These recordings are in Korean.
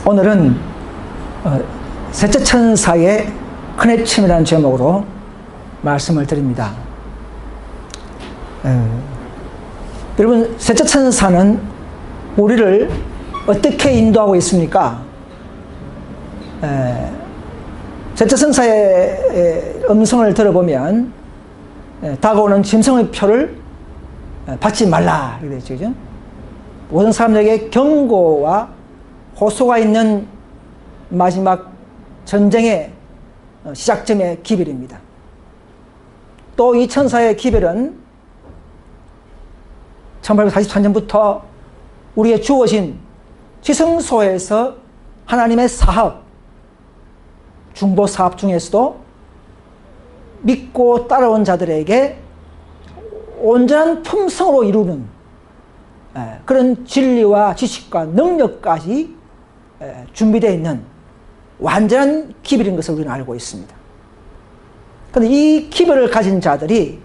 오늘은 셋째 천사의 큰해침이라는 제목으로 말씀을 드립니다. 여러분, 셋째 천사는 우리를 어떻게 인도하고 있습니까? 셋째 천사의 음성을 들어보면 다가오는 짐승의 표를 받지 말라 이렇게 되어 있죠. 모든 사람들에게 경고와 호소가 있는 마지막 전쟁의 시작점의 기별입니다. 또 이 천사의 기별은 1843년부터 우리에게 주어진 지성소에서 하나님의 사업, 중보 사업 중에서도 믿고 따라온 자들에게 온전한 품성으로 이루는 그런 진리와 지식과 능력까지 준비되어 있는 완전한 기별인 것을 우리는 알고 있습니다. 그런데 이 기별을 가진 자들이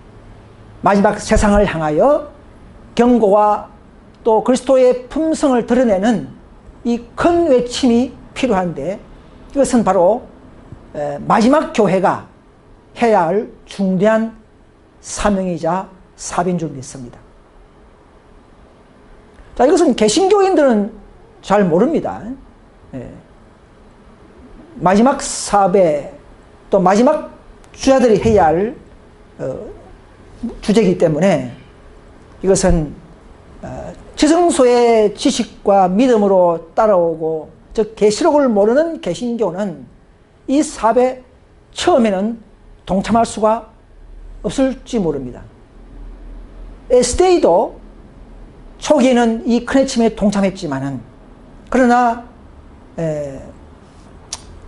마지막 세상을 향하여 경고와 또 그리스도의 품성을 드러내는 이 큰 외침이 필요한데, 이것은 바로 마지막 교회가 해야 할 중대한 사명이자 사업인 줄 믿습니다. 자, 이것은 개신교인들은 잘 모릅니다. 마지막 사업에 또 마지막 주자들이 해야 할 주제이기 때문에 이것은 지성소의 지식과 믿음으로 따라오고, 즉 계시록을 모르는 개신교는 이 사업에 처음에는 동참할 수가 없을지 모릅니다. SDA도 초기에는 이 큰해침에 동참했지만은, 그러나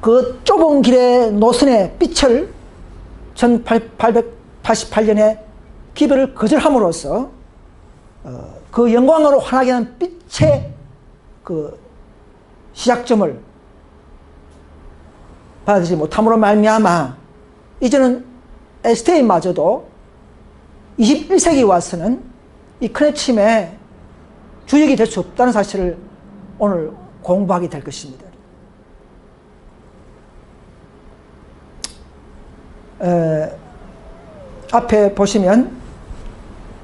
그 좁은 길의 노선의 빛을 1888년에 기별을 거절함으로써 그 영광으로 환하게 하는 빛의 그 시작점을 받아들이지 못함으로 말미암아 이제는 SDA마저도 21세기 와서는 이 큰해침의 주역이 될 수 없다는 사실을 오늘 공부하게 될 것입니다. 앞에 보시면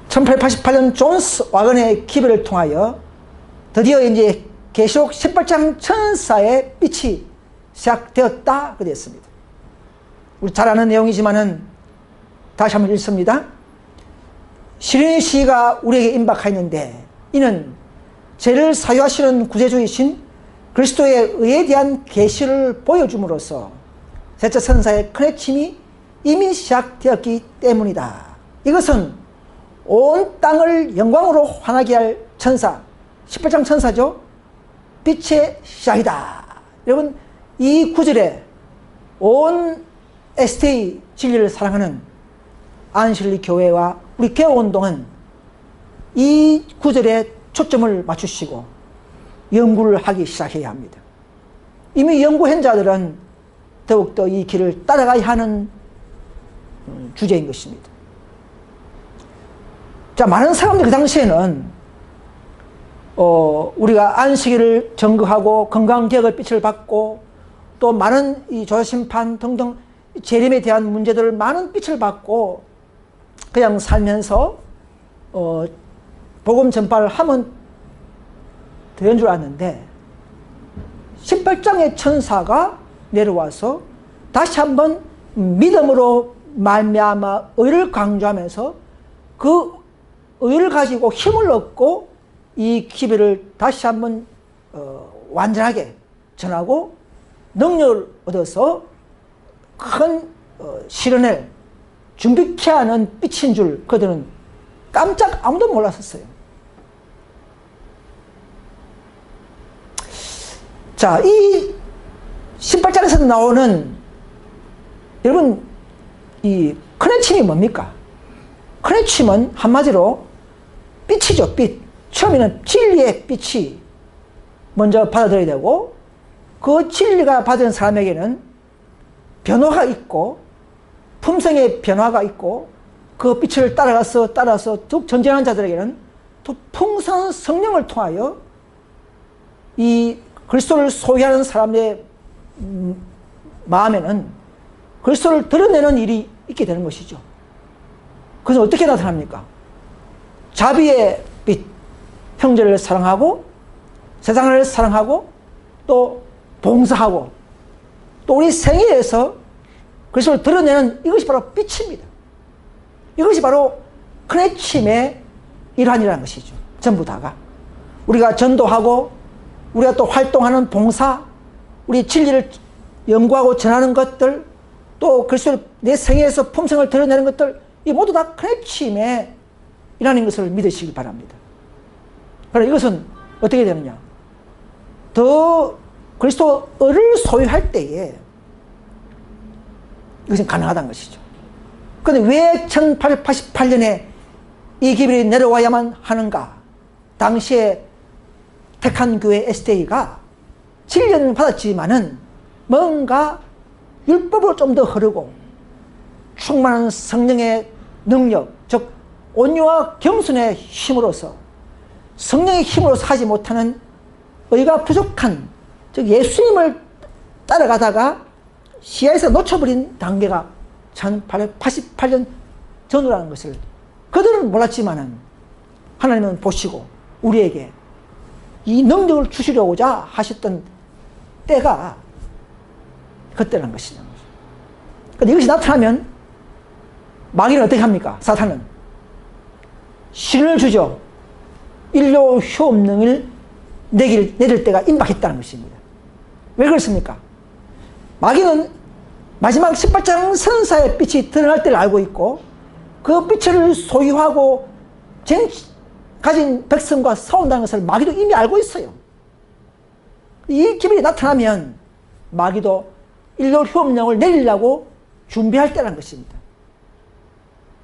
1888년 존스 와건의 기별을 통하여 드디어 이제 계시록 18장 천사의 빛이 시작되었다 그 됐습니다. 우리 잘 아는 내용이지만은 다시 한번 읽습니다. 시련의 시가 우리에게 임박하였는데 이는 죄를 사유하시는 구세주이신 그리스도의 의에 대한 계시를 보여줌으로써 셋째 천사의 큰해침이 이미 시작되었기 때문이다. 이것은 온 땅을 영광으로 환하게 할 천사, 18장 천사죠. 빛의 시작이다. 여러분, 이 구절에 온 SDA 진리를 사랑하는 안실리 교회와 우리 개혁운동은 이 구절에 초점을 맞추시고 연구를 하기 시작해야 합니다. 이미 연구한 자들은 더욱더 이 길을 따라가야 하는 주제인 것입니다. 자, 많은 사람들이 그 당시에는 우리가 안식일을 증거하고 건강개혁의 빛을 받고 또 많은 이 조사심판 등등 재림에 대한 문제들을 많은 빛을 받고 그냥 살면서 복음 전파를 하면 되는 줄 알았는데 18장의 천사가 내려와서 다시 한번 믿음으로 말미암아 의를 강조하면서 그 의를 가지고 힘을 얻고 이 기별을 다시 한번 완전하게 전하고 능력을 얻어서 큰 실현을 준비케 하는 빛인 줄 그들은 깜짝 아무도 몰랐었어요. 자, 이 18장에서 나오는 여러분 이 큰해침이 뭡니까? 큰해침은 한마디로 빛이죠. 빛. 처음에는 진리의 빛이 먼저 받아들여야 되고 그 진리가 받은 사람에게는 변화가 있고 품성의 변화가 있고 그 빛을 따라서 쭉 전진하는 자들에게는 또 풍성한 성령을 통하여 이 그리스도를 소유하는 사람의 마음에는 그리스도를 드러내는 일이 있게 되는 것이죠. 그것은 어떻게 나타납니까? 자비의 빛, 형제를 사랑하고 세상을 사랑하고 또 봉사하고 또 우리 생애에서 그리스도를 드러내는 이것이 바로 빛입니다. 이것이 바로 크레침의 일환이라는 것이죠. 전부 다가. 우리가 전도하고 우리가 또 활동하는 봉사, 우리 진리를 연구하고 전하는 것들, 또 그리스도를 내 생애에서 품성을 드러내는 것들, 이 모두 다 크레침의 일환인 것을 믿으시기 바랍니다. 그러나 이것은 어떻게 되느냐? 더 그리스도를 소유할 때에 이것은 가능하다는 것이죠. 그런데 왜 1888년에 이 기별이 내려와야만 하는가? 당시에 택한 교회 SDA가 진리는 받았지만은 뭔가 율법으로 좀 더 흐르고 충만한 성령의 능력, 즉 온유와 겸손의 힘으로서 성령의 힘으로서 하지 못하는 의가 부족한, 즉 예수님을 따라가다가 시야에서 놓쳐버린 단계가 1888년 전후라는 것을 그들은 몰랐지만은 하나님은 보시고 우리에게 이 능력을 주시려고자 하셨던 때가 그때라는 것이죠. 그런데 이것이 나타나면 마귀는 어떻게 합니까? 사탄은 신을 주죠. 인류 효험능을 내릴 때가 임박했다는 것입니다. 왜 그렇습니까? 마귀는 마지막 18장 선사의 빛이 드러날 때를 알고 있고 그 빛을 소유하고 가진 백성과 싸운다는 것을 마귀도 이미 알고 있어요. 이 기별이 나타나면 마귀도 인류 효험령을 내리려고 준비할 때라는 것입니다.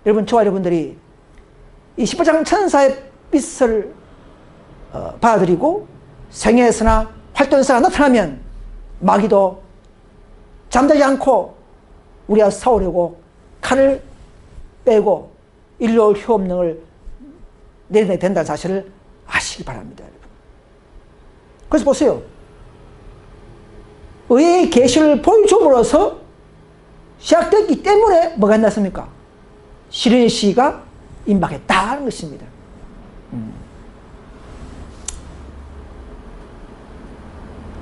여러분, 저와 여러분들이 이 18장 천사의 빛을 받아들이고 생애에서나 활동에서나 나타나면 마귀도 잠자지 않고 우리가 싸우려고 칼을 빼고 인류 효험령을 내려내야 된다는 사실을 아시기 바랍니다. 여러분. 그래서 보세요. 의의 계시를 보여줌으로써 시작됐기 때문에 뭐가 났습니까? 시련의 시기가 임박했다는 것입니다.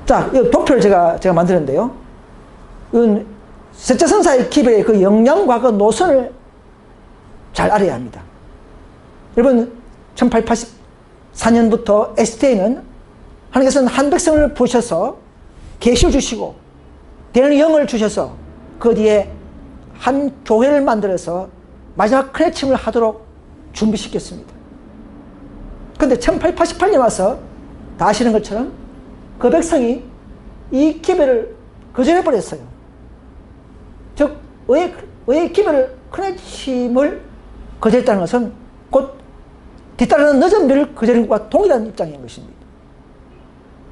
자, 이 도표를 제가 만드는데요. 이건 셋째 선사의 기별의 그 영향과 그 노선을 잘 알아야 합니다. 여러분, 1884년부터 SDA는 하나님께서는 한 백성을 부으셔서 계시를 주시고 대는 영을 주셔서 그 뒤에 한 교회를 만들어서 마지막 크레침을 하도록 준비시켰습니다. 그런데 1888년 와서 다 아시는 것처럼 그 백성이 이 기별을 거절해버렸어요. 즉 의의 기별을 크레침을 거절했다는 것은 곧 뒤따르는 늦은 비를 거절한 것과 동일한 입장인 것입니다.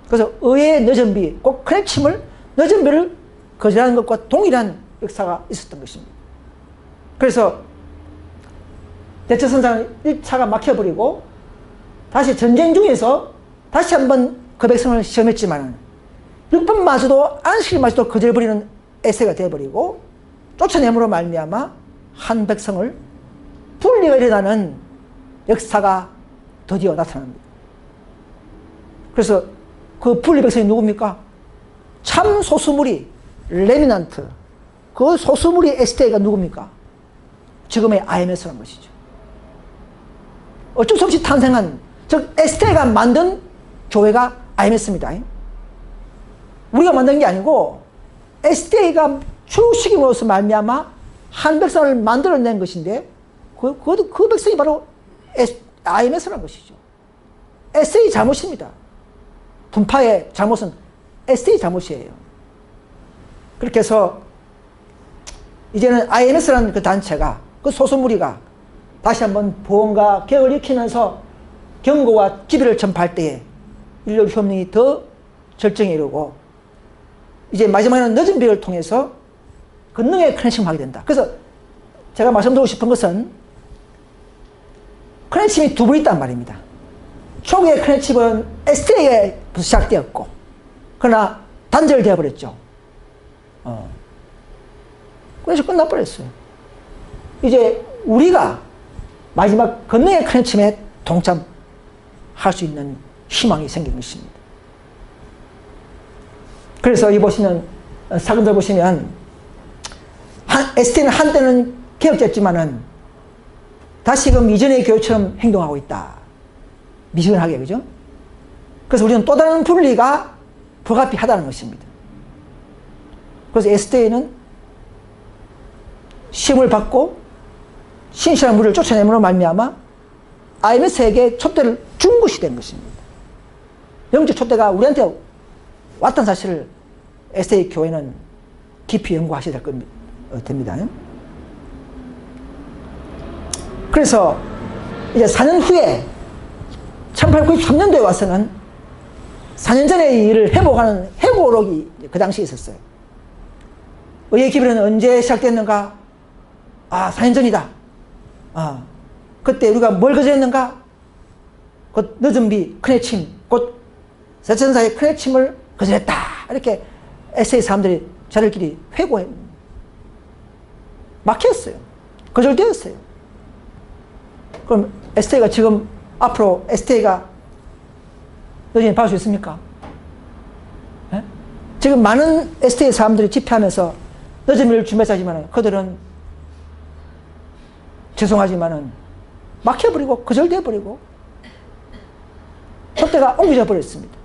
그래서 의의 늦은 비, 꼭 크레침을 늦은 비를 거절하는 것과 동일한 역사가 있었던 것입니다. 그래서 대처선사는 1차가 막혀버리고 다시 전쟁 중에서 다시 한번 그 백성을 시험했지만 율법마저도 안식일마저도 거절해버리는 에세가 되어버리고 쫓아냄으로 말미암아 한 백성을 분리가 일어나는 역사가 드디어 나타납니다. 그래서 그 분리 백성이 누굽니까? 참 소수무리 레미넌트, 그 소수무리 SDA가 누굽니까? 지금의 IMS라는 것이죠. 어쩔 수 없이 탄생한, 즉 SDA가 만든 교회가 IMS입니다. 우리가 만든 게 아니고 SDA가 주식임으로써 말미암아 한 백성을 만들어낸 것인데 그 백성이 바로 IMS라는 것이죠. SA 잘못입니다. 분파의 잘못은 SA 잘못이에요. 그렇게 해서 이제는 IMS라는 그 단체가, 그 소수무리가 다시 한번 보험과 개혁을 일으키면서 경고와 기별을 전파할 때에 인류 협력이 더 절정에 이르고 이제 마지막에는 늦은 비를 통해서 권능의 크레침을 하게 된다. 그래서 제가 말씀드리고 싶은 것은 크레침이 두 번 있단 말입니다. 초기의 크레침은 SDA에부터 시작되었고 그러나 단절되어 버렸죠. 그래서 끝나버렸어요. 이제 우리가 마지막 건너의 큰 해침에 동참할 수 있는 희망이 생긴 것입니다. 그래서 이 보시는 사건들 보시면 ST는 한때는 개혁됐지만은 다시금 이전의 교회처럼 행동하고 있다. 미지근하게, 그죠? 그래서 우리는 또 다른 분리가 불가피하다는 것입니다. 그래서 ST는 시험을 받고 신실한 무리를 쫓아내므로 말미암아 IMS에게 촛대를 준 것이 된 것입니다. 영적 촛대가 우리한테 왔다는 사실을 ST 교회는 깊이 연구하셔야 됩니다. 그래서 이제 4년 후에 1893년도에 와서는 4년 전의 일을 회복하는 회고록이 그 당시에 있었어요. 의의 기별은 언제 시작됐는가? 4년 전이다. 그때 우리가 뭘 거절했는가? 곧 늦은 비, 큰 해침, 곧 세천사의 큰 해침을 거절했다. 이렇게 에세이 사람들이 자들끼리 회고해. 막혔어요. 거절되었어요. 그럼 ST가 지금 앞으로 ST가 너희는 받을 수 있습니까? 네? 지금 많은 ST 사람들이 집회하면서 늦은 일을 준비하지만 그들은 죄송하지만은 막혀버리고 거절되어버리고 촛대가 옮겨져 버렸습니다.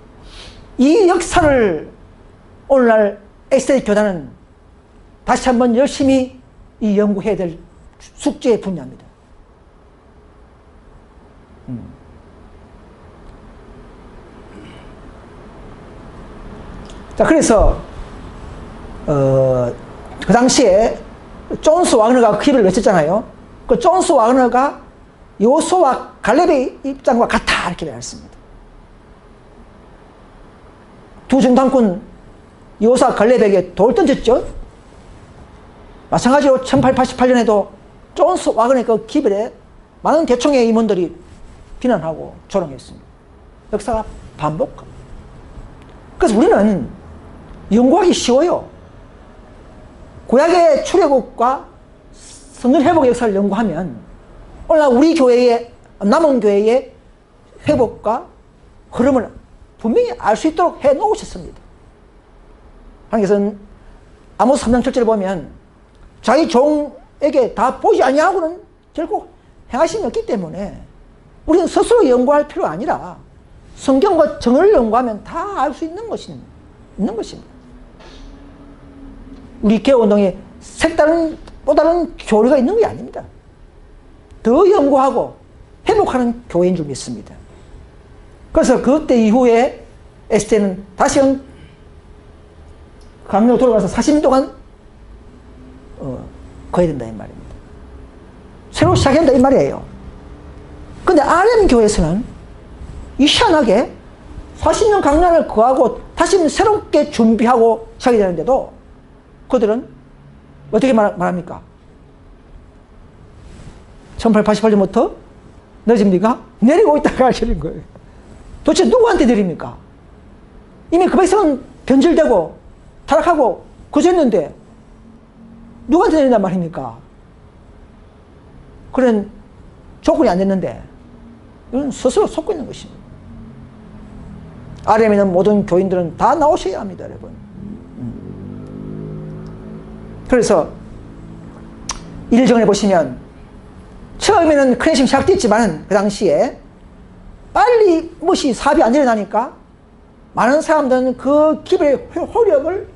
이 역사를 오늘날 ST 교단은 다시 한번 열심히 연구해야 될 숙제의 분야입니다. 자, 그래서 그 당시에 존스 와그너가 그 기를 외쳤잖아요. 그 존스 와그너가 요소와 갈렙의 입장과 같다 이렇게 말했습니다. 두 정탐꾼 요소와 갈렙에게 돌을 던졌죠. 마찬가지로 1888년에도 존스 와그너의 그 기별에 많은 대총의 임원들이 비난하고 조롱했습니다. 역사가 반복합니다. 그래서 우리는 연구하기 쉬워요. 구약의 출애굽과 성전 회복의 역사를 연구하면 오늘날 우리 교회의 남은 교회의 회복과 흐름을 분명히 알 수 있도록 해 놓으셨습니다. 하나님께서는 아모스 3장 7절을 보면 자기 종에게 다 보지 아니하고는 결국 행하심이 없기 때문에 우리는 스스로 연구할 필요가 아니라 성경과 정의를 연구하면 다 알 수 있는 것입니다. 우리 개혁운동에 색다른 또 다른 교리가 있는 게 아닙니다. 더 연구하고 회복하는 교회인 줄 믿습니다. 그래서 그때 이후에 ST는 다시금 강릉으로 돌아가서 40년 동안 거해야 된다 이 말입니다. 새로 시작해야 된다 이 말이에요. 근데 RM교회에서는 희한하게 40년 강란을 거하고 다시 새롭게 준비하고 시작이 되는데도 그들은 어떻게 말합니까? 1888년부터 늦습니까? 내리고 있다가 하시는 거예요. 도대체 누구한테 내립니까? 이미 그 백성은 변질되고 타락하고 거졌는데 누구한테 내린단 말입니까? 그런 조건이 안 됐는데 이건 스스로 속고 있는 것입니다. RM에 있는 모든 교인들은 다 나오셔야 합니다, 여러분. 그래서 일을 정해 보시면 처음에는 큰 핵심이 시작됐지만 그 당시에 빨리 무엇이 사업이 안 일어나니까 많은 사람들은 그 기별의 효력을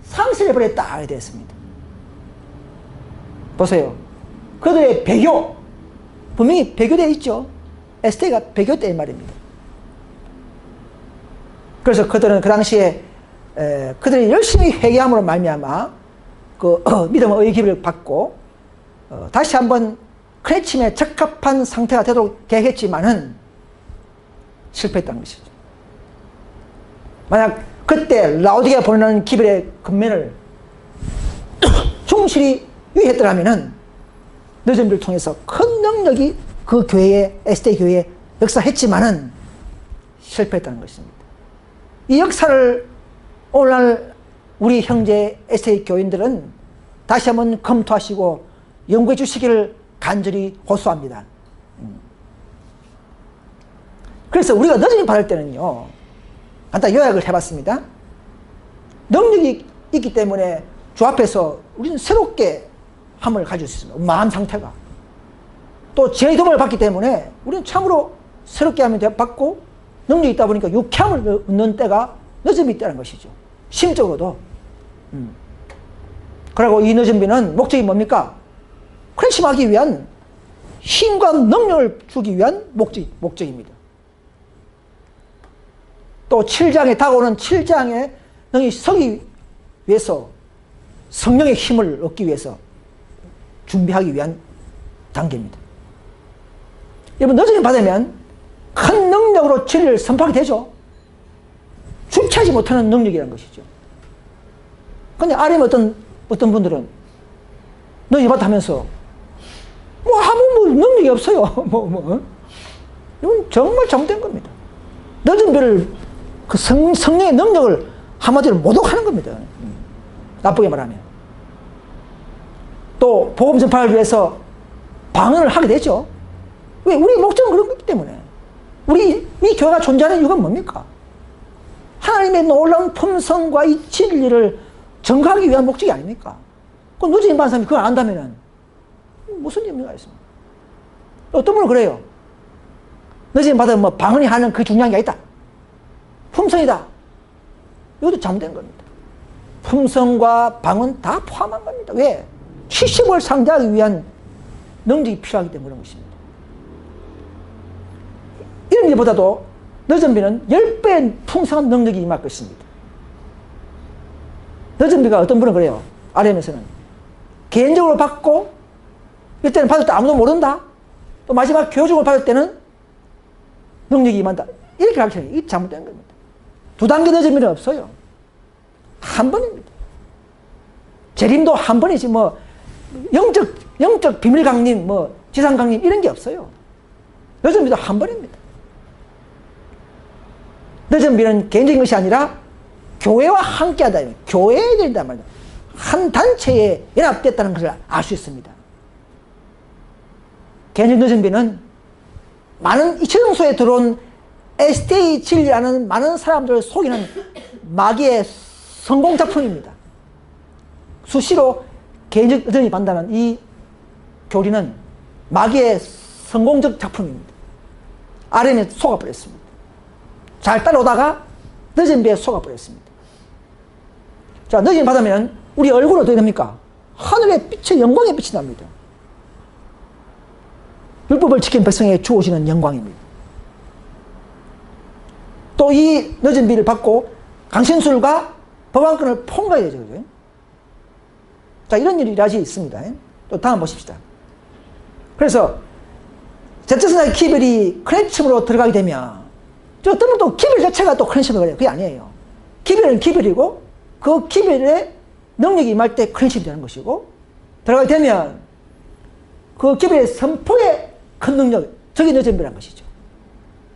상실해버렸다 하게 되었습니다. 보세요. 그들의 배교, 분명히 배교되어 있죠. ST가 배교된 말입니다. 그래서 그들은 그 당시에 그들이 열심히 회개함으로 말미암아 그 믿음의 의의 기별을 받고 다시 한번 큰 해침에 적합한 상태가 되도록 계획했지만은 실패했다는 것이죠. 만약 그때 라오디게아 보내는 기별의 근면을 충실히 유의했더라면은 늦은 비를 통해서 큰 능력이 그 교회에 ST 교회에 역사했지만은 실패했다는 것입니다. 이 역사를 오늘날 우리 형제 에세이 교인들은 다시 한번 검토하시고 연구해 주시기를 간절히 호소합니다. 그래서 우리가 너저미 받을 때는요, 간단히 요약을 해봤습니다. 능력이 있기 때문에 주 앞에서 우리는 새롭게 함을 가질 수 있습니다. 마음 상태가. 또 지혜의 도움을 받기 때문에 우리는 참으로 새롭게 함을 받고 능력이 있다 보니까 유쾌함을 얻는 때가 너저미 때라는 것이죠. 심적으로도. 그리고 이 너저미는 목적이 뭡니까? 크래심하기 위한 힘과 능력을 주기 위한 목적입니다. 또 7장에 다가오는 7장에 능히 서기 위해서 성령의 힘을 얻기 위해서 준비하기 위한 단계입니다. 여러분 너저미 받으면 큰 능력으로 진리를 선포하게 되죠. 주체하지 못하는 능력이라는 것이죠. 근데 아래에 어떤 분들은 너저미 받으면서 아무 능력이 없어요. 이건 정말 잘못된 겁니다. 너저미를 그 성령의 능력을 한마디로 모독하는 겁니다. 나쁘게 말하면. 또 복음 전파를 위해서 방언을 하게 되죠. 왜? 우리 목적은 그런 거기 때문에. 이 교회가 존재하는 이유가 뭡니까? 하나님의 놀라운 품성과 이 진리를 증거하기 위한 목적이 아닙니까? 그 너저미 받은 사람이 그걸 안 한다면 무슨 의미가 있습니까? 어떤 분은 그래요. 너저미 받으면 방언이 하는 그 중요한 게 아니다. 품성이다. 이것도 잘못된 겁니다. 품성과 방언 다 포함한 겁니다. 왜? 70을 상대하기 위한 능력이 필요하기 때문에 그런 것입니다. 이런 일보다도 너저미는 10배의 풍성한 능력이 임할 것입니다. 너저미가 어떤 분은 그래요. RM에서는 개인적으로 받고 이때는 받을 때 아무도 모른다. 또 마지막 교육적으로 받을 때는 능력이 임한다. 이렇게 가르쳐요. 이게 잘못된 겁니다. 2단계 너저미는 없어요. 한 번입니다. 재림도 한 번이지 영적 비밀 강림, 지상 강림 이런 게 없어요. 너저미도 한 번입니다. 너저미는 개인적인 것이 아니라 교회와 함께하다. 교회에 된단 말이에요. 한 단체에 연합됐다는 것을 알 수 있습니다. 개인적인 너저미는 많은 이치정소에 들어온 SDA 진리라는 많은 사람들을 속이는 마귀의 성공작품입니다. 수시로 개인적 너저미 받는다는 이 교리는 마귀의 성공적 작품입니다. RM에 속아버렸습니다. 잘 따라오다가 너저미에 속아버렸습니다. 자, 너저미 받으면 우리 얼굴은 어떻게 됩니까? 하늘의 빛의 영광의 빛이 납니다. 율법을 지킨 백성에게 주어지는 영광입니다. 또 이 너저미를 받고 강신술과 법안권을 통과해야 되죠. 그죠? 자, 이런 일이 아직 있습니다. 또 다음 보십시다. 그래서 제트스나의 기별이 크랜침으로 들어가게 되면 어떤 분도 기별 자체가 또 크랜침을 그래요. 그게 아니에요. 기별은 기별이고 그 기별의 능력이 임할 때 크랜침이 되는 것이고 들어가게 되면 그 기별의 선포에 큰 능력, 저게 너저미라는 것이죠.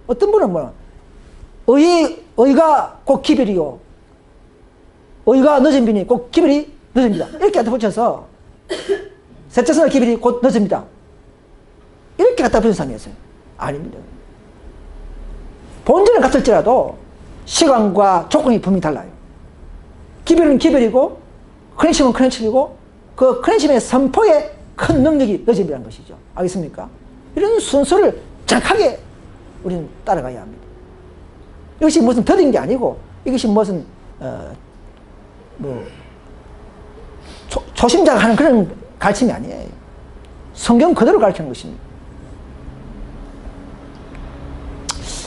어떤 분은 의가 곧 기별이요. 의가 너저미니 곧 기별이 너저미다. 이렇게 갖다 붙여서 세차선의 기별이 곧 너저미다. 이렇게 갖다 붙인 사람이 있어요. 아닙니다. 본질은 같을지라도 시간과 조건이 분명히 달라요. 기별은 기별이고 크랜침은 크랜침이고 그 크랜침의 선포에 큰 능력이 너저미라는 것이죠. 알겠습니까? 이런 순서를 정확하게 우리는 따라가야 합니다. 이것이 무슨 더딘 게 아니고 이것이 무슨 초심자가 하는 그런 가르침이 아니에요. 성경 그대로 가르치는 것입니다.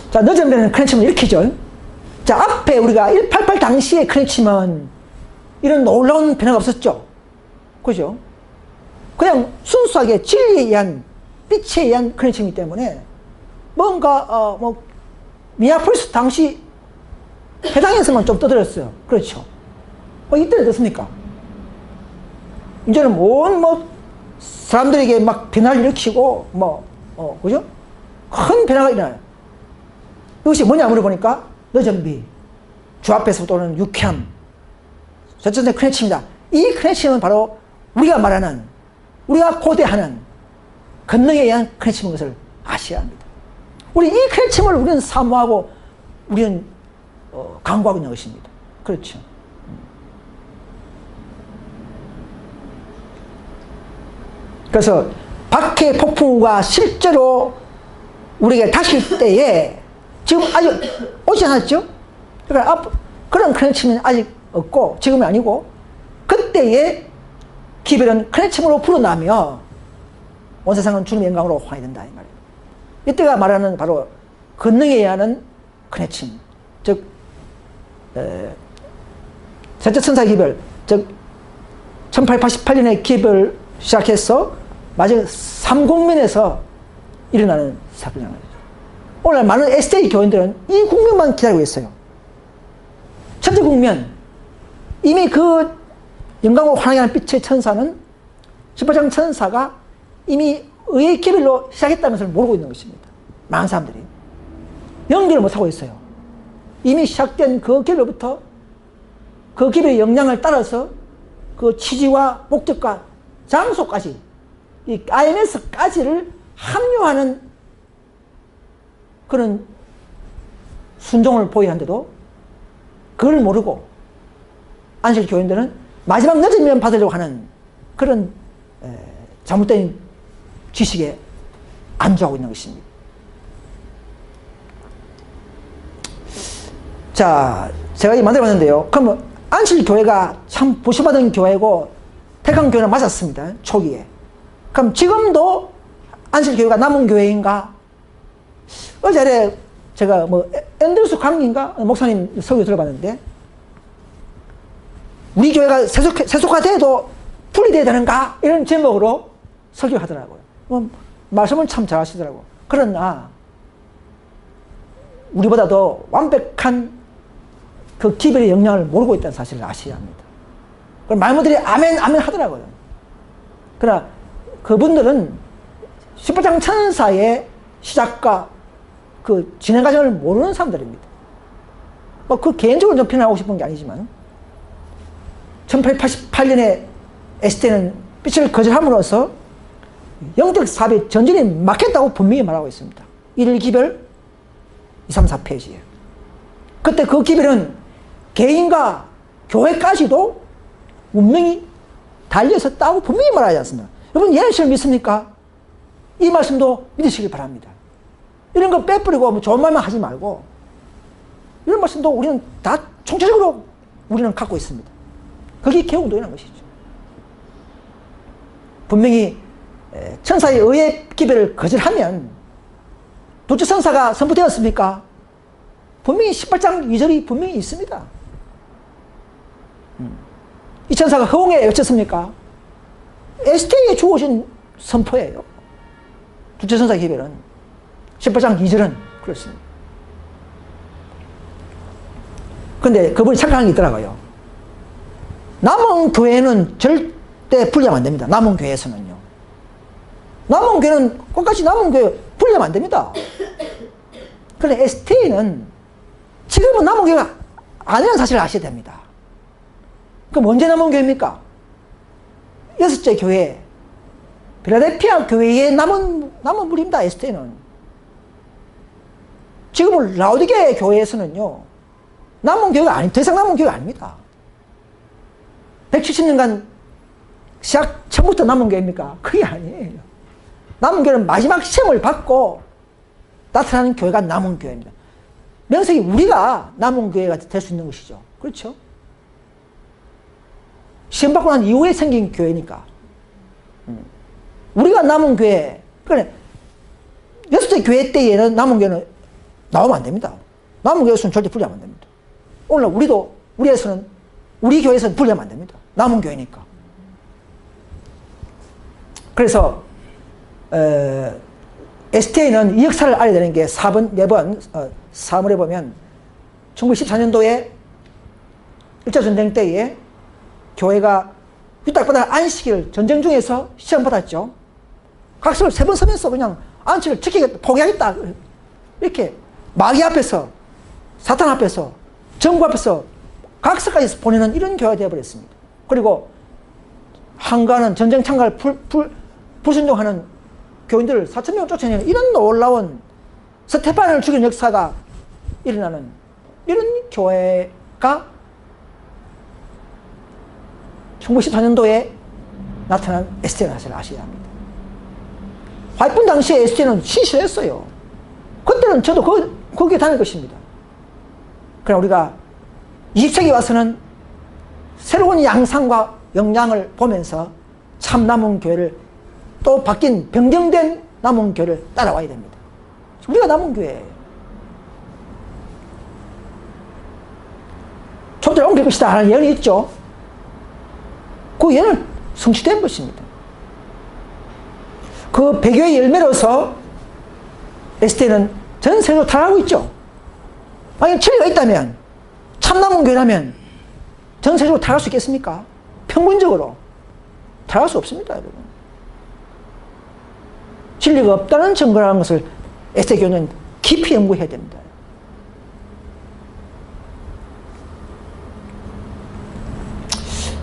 자, 너저미는 크랜침은 이렇게죠. 자, 앞에 우리가 188 당시의 크랜침은 이런 놀라운 변화가 없었죠. 그죠? 그냥 순수하게 진리에 의한 빛에 의한 크랜침이기 때문에 뭔가 미네아폴리스 당시 해당에서만 좀 떠들었어요. 그렇죠. 이때는 어떻습니까? 이제는 사람들에게 막 변화를 일으키고 그죠? 큰 변화가 일어나요. 이것이 뭐냐 물어보니까 너저미, 주 앞에서 도는 유쾌함, 저천사의 큰 핵심이다. 이 큰 핵심은 바로 우리가 말하는, 우리가 고대하는 권능에 의한 큰 핵심인 것을 아셔야 합니다. 우리 이 큰 핵심을 우리는 사모하고 우리는 강구하고 있는 것입니다. 그렇죠. 그래서 박해 폭풍우가 실제로 우리에게 닥칠 때에 지금 아직 오지 않았죠? 그러니까 그런 큰 핵심은 아직 없고 지금이 아니고 그때에 기별은 큰 핵심으로 불어나며 온 세상은 주님의 영광으로 환히 된다 이 말이에요. 이때가 말하는 바로 권능에 의한 큰 핵심, 즉 셋째 천사 기별, 즉 1888년에 기별 시작해서 마지막 3국면에서 일어나는 사건이라는 거죠. 오늘 많은 SDA 교인들은 이 국면만 기다리고 있어요. 첫째 국면, 이미 그 영광으로 환하게 하는 빛의 천사는 18장 천사가 이미 의의 기별로 시작했다는 것을 모르고 있는 것입니다. 많은 사람들이 연결을 못하고 있어요. 이미 시작된 그 기별로부터 그 기별의 영향을 따라서 그 취지와 목적과 장소까지 이 IMS까지를 합류하는 그런 순종을 보여야 하는데도 그걸 모르고 안식 교인들은 마지막 늦으면 받으려고 하는 그런 잘못된 지식에 안주하고 있는 것입니다. 자, 제가 이 만들어봤는데요. 그러면 안식교회가 참 보시받은 교회고 택한 교회는 맞았습니다. 초기에. 그럼 지금도 안식교회가 남은 교회인가? 어제 제가 앤드루스 강인가 목사님 설교 들어봤는데 우리 교회가 세속화돼도 분리돼야 되는가? 이런 제목으로 설교하더라고요. 말씀을 참 잘하시더라고요. 그러나 우리보다 더 완벽한 그 기별의 영향을 모르고 있다는 사실을 아셔야 합니다. 그럼 말모들이 아멘 아멘 하더라고요. 그러나 그분들은 18장 천사의 시작과 그 진행 과정을 모르는 사람들입니다. 그 개인적으로 좀 표현하고 싶은 게 아니지만 1888년에 에스테는 빛을 거절함으로써 영적 사업의 전진이 막혔다고 분명히 말하고 있습니다. 1일 기별 2, 3, 4페이지에. 그때 그 기별은 개인과 교회까지도 운명이 달려있었다고 분명히 말하지 않습니까? 여러분 예수를 믿습니까? 이 말씀도 믿으시길 바랍니다. 이런 거 빼버리고 좋은 말만 하지 말고 이런 말씀도 우리는 다 총체적으로 우리는 갖고 있습니다. 그게 개운도라는 것이죠. 분명히 천사의 의의 기별을 거절하면 둘째 천사가 선포되었습니까? 분명히 18장 2절이 분명히 있습니다. 이 천사가 허공에 외쳤습니까? 에스테에 주어진 선포예요. 둘째 천사 기별은 18장 2절은 그렇습니다. 그런데 그분이 착각한 게 있더라고요. 남은 교회는 절대 분리하면 안 됩니다. 남은 교회에서는요. 남은 교회는 끝까지 남은 교회 분리하면 안 됩니다. 그런데 ST는 지금은 남은 교회가 아니라는 사실을 아셔야 됩니다. 그럼 언제 남은 교회입니까? 여섯째 교회, 필라델피아 교회의 남은 무리입니다. ST는. 지금은 라오디게 교회에서는요, 남은 교회가 더 이상 남은 교회가 아닙니다. 170년간 시작 처음부터 남은 교회입니까? 그게 아니에요. 남은 교회는 마지막 시험을 받고 나타나는 교회가 남은 교회입니다. 명색이 우리가 남은 교회가 될 수 있는 것이죠. 그렇죠? 시험 받고 난 이후에 생긴 교회니까. 우리가 남은 교회, 그러니까 여섯째 교회 때에는 남은 교회는 나오면 안 됩니다. 남은 교회에서는 절대 분리하면 안 됩니다. 오늘 우리 교회에서는 분리하면 안 됩니다. 남은 교회니까. 그래서 STA는 이 역사를 알아야 되는 게 4번 사물에 보면 1914년도에 1차 전쟁 때에 교회가 유다바다 안식일 전쟁 중에서 시험받았죠. 각서를 3번 쓰면서 그냥 안식을 지키겠다, 포기하겠다. 이렇게 마귀 앞에서, 사탄 앞에서, 정부 앞에서 각서까지 보내는 이런 교회가 되어버렸습니다. 그리고 한가하는 전쟁 참가를 불순종하는 교인들을 4,000명 쫓아내는 이런 놀라운 스테판을 죽인 역사가 일어나는 이런 교회가 1914년도에 나타난 에스테라는 사실을 아셔야 합니다. 화이트 당시에 에스테는 신실했어요. 그때는 저도 거기에 다닐 것입니다. 그러나 우리가 20세기 와서는 새로운 양상과 영향을 보면서 참 남은 교회를 또 바뀐 변경된 남은 교회를 따라와야 됩니다. 우리가 남은 교회예요. 초대를 옮길 것이다 하는 예언이 있죠. 그 예언은 성취된 것입니다. 그 배교의 열매로서 에스테는 전 세계로 타락하고 있죠. 만약 진리가 있다면, 참남은 교회라면 전 세계로 타락할 수 있겠습니까? 평균적으로 타락할 수 없습니다, 여러분. 진리가 없다는 증거라는 것을 에스테 교회는 깊이 연구해야 됩니다.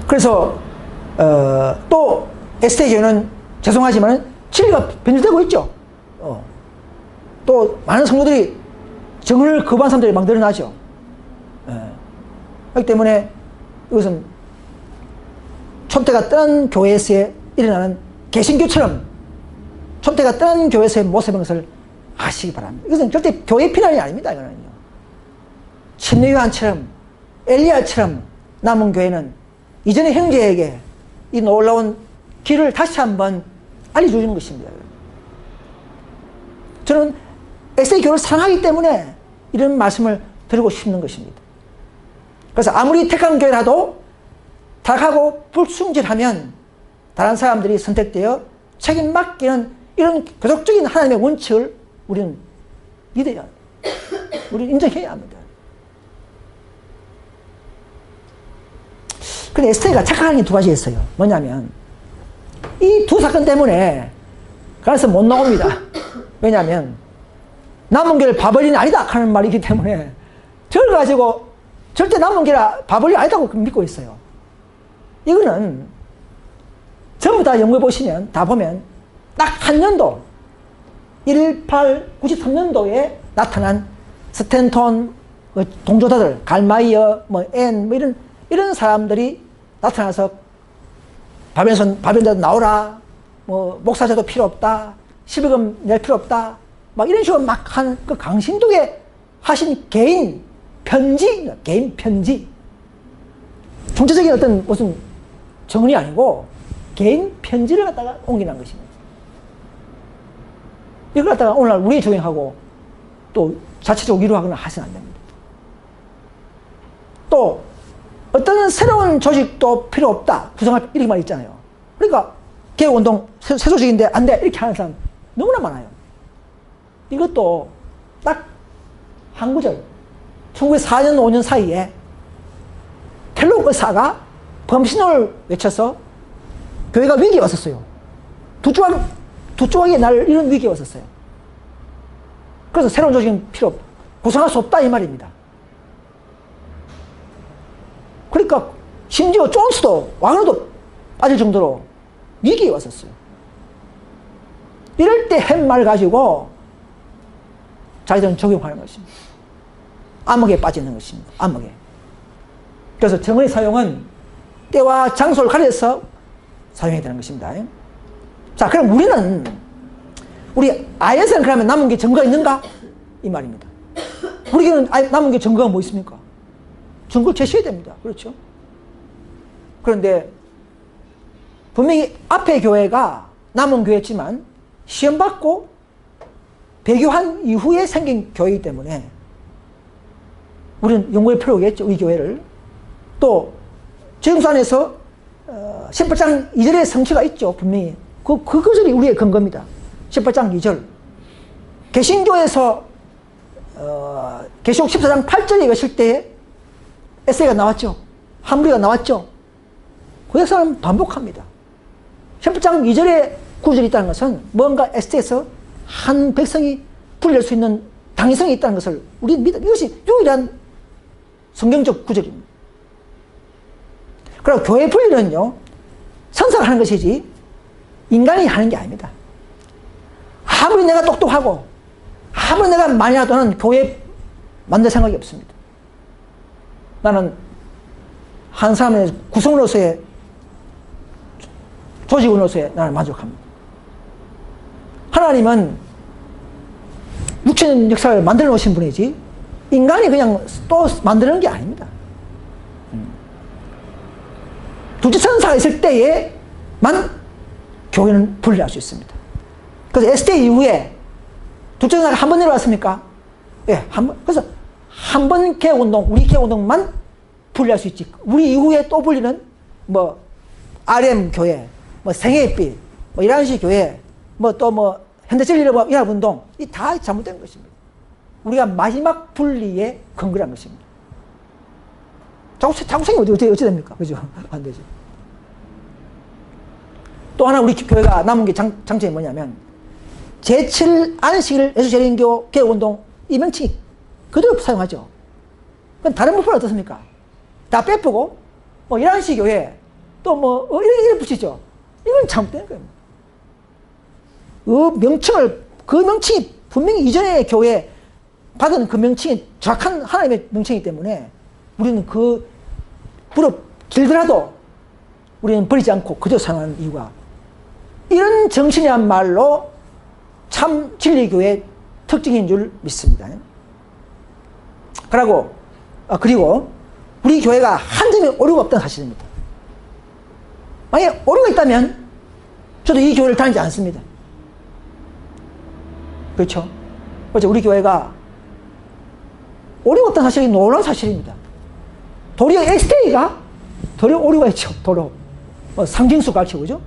그래서 또 에스테 교회는 죄송하지만 진리가 변질되고 있죠. 또 많은 성도들이 정을 거부한 사람들이 막 늘어나죠. 그렇기 때문에 이것은 촌태가 떠난 교회에서 일어나는 개신교처럼 촌태가 떠난 교회에서의 모습인 것을 아시기 바랍니다. 이것은 절대 교회 피난이 아닙니다. 이거는요. 침례 요한처럼 엘리야처럼 남은 교회는 이전의 형제에게 이 놀라운 길을 다시 한번 알려주는 것입니다. 저는 에스테 교회를 사랑하기 때문에 이런 말씀을 드리고 싶는 것입니다. 그래서 아무리 택한 교회라도 타락하고 불순종하면 다른 사람들이 선택되어 책임 맡기는 이런 교적적인 하나님의 원칙을 우리는 믿어야 합니다. 우리는 인정해야 합니다. 근데 에스테가 착각하는 게 두 가지 있어요. 뭐냐면 이 두 사건 때문에 그래서 못 나옵니다. 왜냐하면 남은 교회를 바벨이 아니다 하는 말이기 때문에 저걸 가지고 절대 남은 교회가 바벨이 아니다고 믿고 있어요. 이거는 전부 다 연구해 보시면 다 보면 딱 한 년도 1893년도에 나타난 스탠톤 동조자들 갈마이어 앤 이런 사람들이 나타나서 바벨론자도 나오라, 목사자도 필요 없다, 12금 낼 필요 없다, 막 이런 식으로 막 하는 그 강신두에 하신 개인 편지. 총체적인 어떤 무슨 정언이 아니고 개인 편지를 갖다가 옮기는 것입니다. 이걸 갖다가 오늘날 우리 조행하고 또 자체적으로 위로하거나 하시면 안 됩니다. 또 어떤 새로운 조직도 필요 없다. 구성할 이렇게 말 있잖아요. 그러니까 개혁운동 새 조직인데 안 돼. 이렇게 하는 사람 너무나 많아요. 이것도 딱 한 구절. 1904년 5년 사이에 텔록 의사가 범신을 외쳐서 교회가 위기에 왔었어요. 두 조각이 날 이런 위기에 왔었어요. 그래서 새로운 조직은 필요 없다. 구성할 수 없다 이 말입니다. 그러니까 심지어 존스도 왕으로도 빠질 정도로 위기에 왔었어요. 이럴 때 한 말 가지고 자기들은 적용하는 것입니다. 암흑에 빠지는 것입니다. 암흑에. 그래서 정언의 사용은 때와 장소를 가려서 사용해야 되는 것입니다. 자, 그럼 우리 아이에서는 그러면 남은 게 증거가 있는가? 이 말입니다. 우리 교회는 남은 게 증거가 뭐 있습니까? 증거를 제시해야 됩니다. 그렇죠? 그런데 분명히 앞에 교회가 남은 교회지만 시험받고 배교한 이후에 생긴 교회이기 때문에 우리는 연구할 필요가 있겠죠. 이 교회를. 또 지금서 안에서 18장 2절의 성취가 있죠. 분명히. 그 구절이 우리의 근거입니다. 18장 2절. 개신교에서 계시록 14장 8절에 계실 때에 에세이가 나왔죠. 한무리가 나왔죠. 그 역사는 반복합니다. 18장 2절에 구절이 있다는 것은 뭔가 에스테에서 한 백성이 풀릴 수 있는 당위성이 있다는 것을 우리는 믿어. 이것이 유일한 성경적 구절입니다. 그리고 교회 분리는요, 선사가 하는 것이지 인간이 하는 게 아닙니다. 아무리 내가 똑똑하고 아무리 내가 많이 하더는 교회 만들 생각이 없습니다. 나는 한 사람의 구성으로서의 조직원으로서의 나는 만족합니다. 하나님은 육체적 역사를 만들어 놓으신 분이지 인간이 그냥 또 만드는 게 아닙니다. 둘째 천사가 있을 때에만 교회는 분리할 수 있습니다. 그래서 에스테 이후에 둘째 천사가 한 번 내려왔습니까? 예, 한 번. 그래서 한 번 개혁운동, 우리 개혁운동만 분리할 수 있지. 우리 이후에 또 분리는 뭐 RM 교회, 뭐 생애빛, 뭐 이런 식 교회, 뭐 또 뭐 현대적인연합운동, 이 다 잘못된 것입니다. 우리가 마지막 분리의 근거란 것입니다. 자꾸 생기면 어찌 됩니까? 그죠? 안 되죠. 또 하나 우리 교회가 남은 게 장점이 뭐냐면, 제7 안식일 예수재림교 개혁운동 이 명칭이 그대로 사용하죠. 그럼 다른 부분은 어떻습니까? 다 빼쁘고, 뭐, 이란식 교회, 또 뭐, 이렇게 붙이죠. 이건 잘못된 거예요. 그 명칭이 분명히 이전의 교회에 받은 그 명칭이 정확한 하나님의 명칭이기 때문에 우리는 그 무릎 길더라도 우리는 버리지 않고 그대로 사용하는 이유가 이런 정신이야말로 참 진리교회의 특징인 줄 믿습니다. 그리고 우리 교회가 한 점의 오류가 없다는 사실입니다. 만약에 오류가 있다면 저도 이 교회를 다니지 않습니다. 그렇죠? 어째 우리 교회가 오류가 없다는 사실이 놀라운 사실입니다. 도리어 SDA가 도리어 오류가 있죠. 도로 상징수 가르치고 그죠?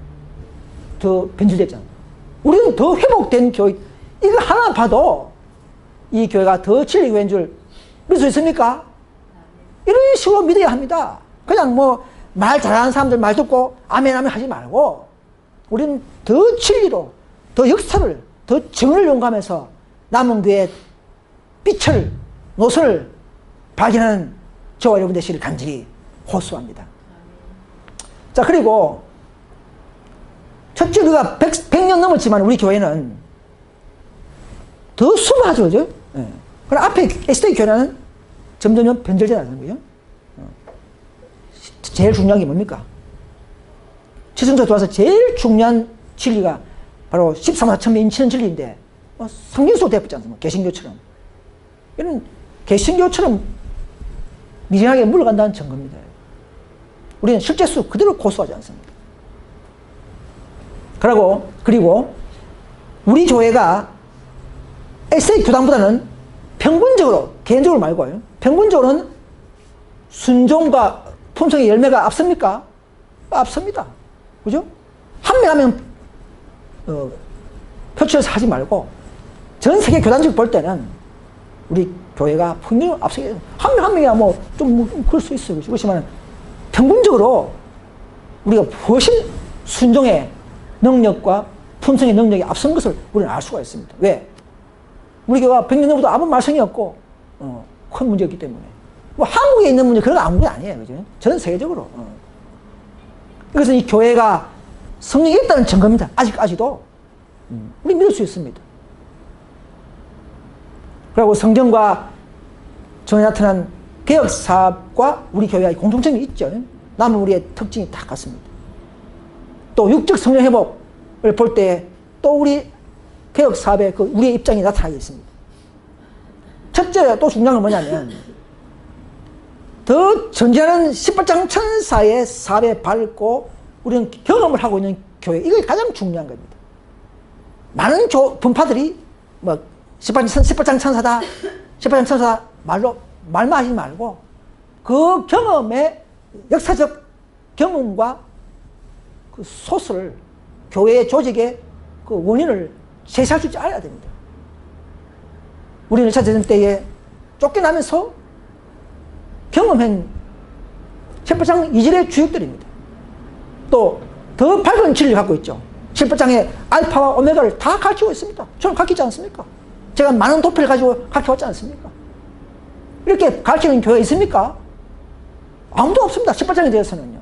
더 변질됐잖아요. 우리는 더 회복된 교회, 이거 하나 봐도 이 교회가 더 진리교회인 줄 믿을 수 있습니까? 이런 식으로 믿어야 합니다. 그냥 뭐 말 잘하는 사람들 말 듣고 아멘 아멘 하지 말고 우리는 더 진리로, 더 역사를, 더 정을 연구하면서 남은 교회의 빛을, 노선을 발견하는 저와 여러분 되시기를 간절히 호소합니다. 자, 그리고 첫째, 우리가 100년 넘었지만 우리 교회는 더 수고하죠, 그죠? 네. 그럼 앞에 SDA 교회는 점점 변절되지 않는 거예요. 제일 중요한 게 뭡니까? 지성자 들어와서 제일 중요한 진리가 바로 13만 4천 명 인치는 진리인데 상징수로 대붙지 않습니까? 개신교처럼. 이런 개신교처럼 미진하게 물러간다는 증거입니다. 우리는 실제수 그대로 고수하지 않습니다. 그리고 우리 교회가 SA 교단보다는 평균적으로, 개인적으로 말고요. 평균적으로는 순종과 품성의 열매가 앞섭니까? 앞섭니다. 그죠? 한 명 한 명 표출해서 하지 말고 전 세계 교단적 볼 때는 우리 교회가 평균 앞서게 한 명 한 명이야 뭐 좀 그럴 수 있어요. 그렇지만 평균적으로 우리가 훨씬 순종의 능력과 품성의 능력이 앞선 것을 우리는 알 수가 있습니다. 왜? 우리 교회가 100년 전부터 아무 말썽이 없고 큰 문제였기 때문에. 뭐 한국에 있는 문제 그런 거 아무 문제 아니에요. 그죠? 전 세계적으로. 그래서 이 교회가 성령이 있다는 증거입니다. 아직까지도. 우리 믿을 수 있습니다. 그리고 성경과 전에 나타난 개혁사업과 우리 교회의 공통점이 있죠. 남은 우리의 특징이 다 같습니다. 또 육적 성령 회복을 볼 때 또 우리 개혁사업의 그 우리의 입장이 나타나게 있습니다. 첫째 또 중요한 건 뭐냐면 더 전진하는 18장 천사의 사업에 밟고 우리는 경험을 하고 있는 교회, 이게 가장 중요한 겁니다. 많은 분파들이 뭐 18장 천사다, 18장 천사다 말만 하지 말고 그 경험의 역사적 경험과 그 소스를 교회의 조직의 그 원인을 제시할 수 있지 알아야 됩니다. 우리는 1차 대전 때에 쫓겨나면서 경험한 18장 이절의 주역들입니다. 또 더 밝은 진리를 갖고 있죠. 18장의 알파와 오메가를 다 가르치고 있습니다. 저는 가르치지 않습니까? 제가 많은 도표를 가지고 가르쳐왔지 않습니까? 이렇게 가르치는 교회 있습니까? 아무도 없습니다. 18장에 대해서는요.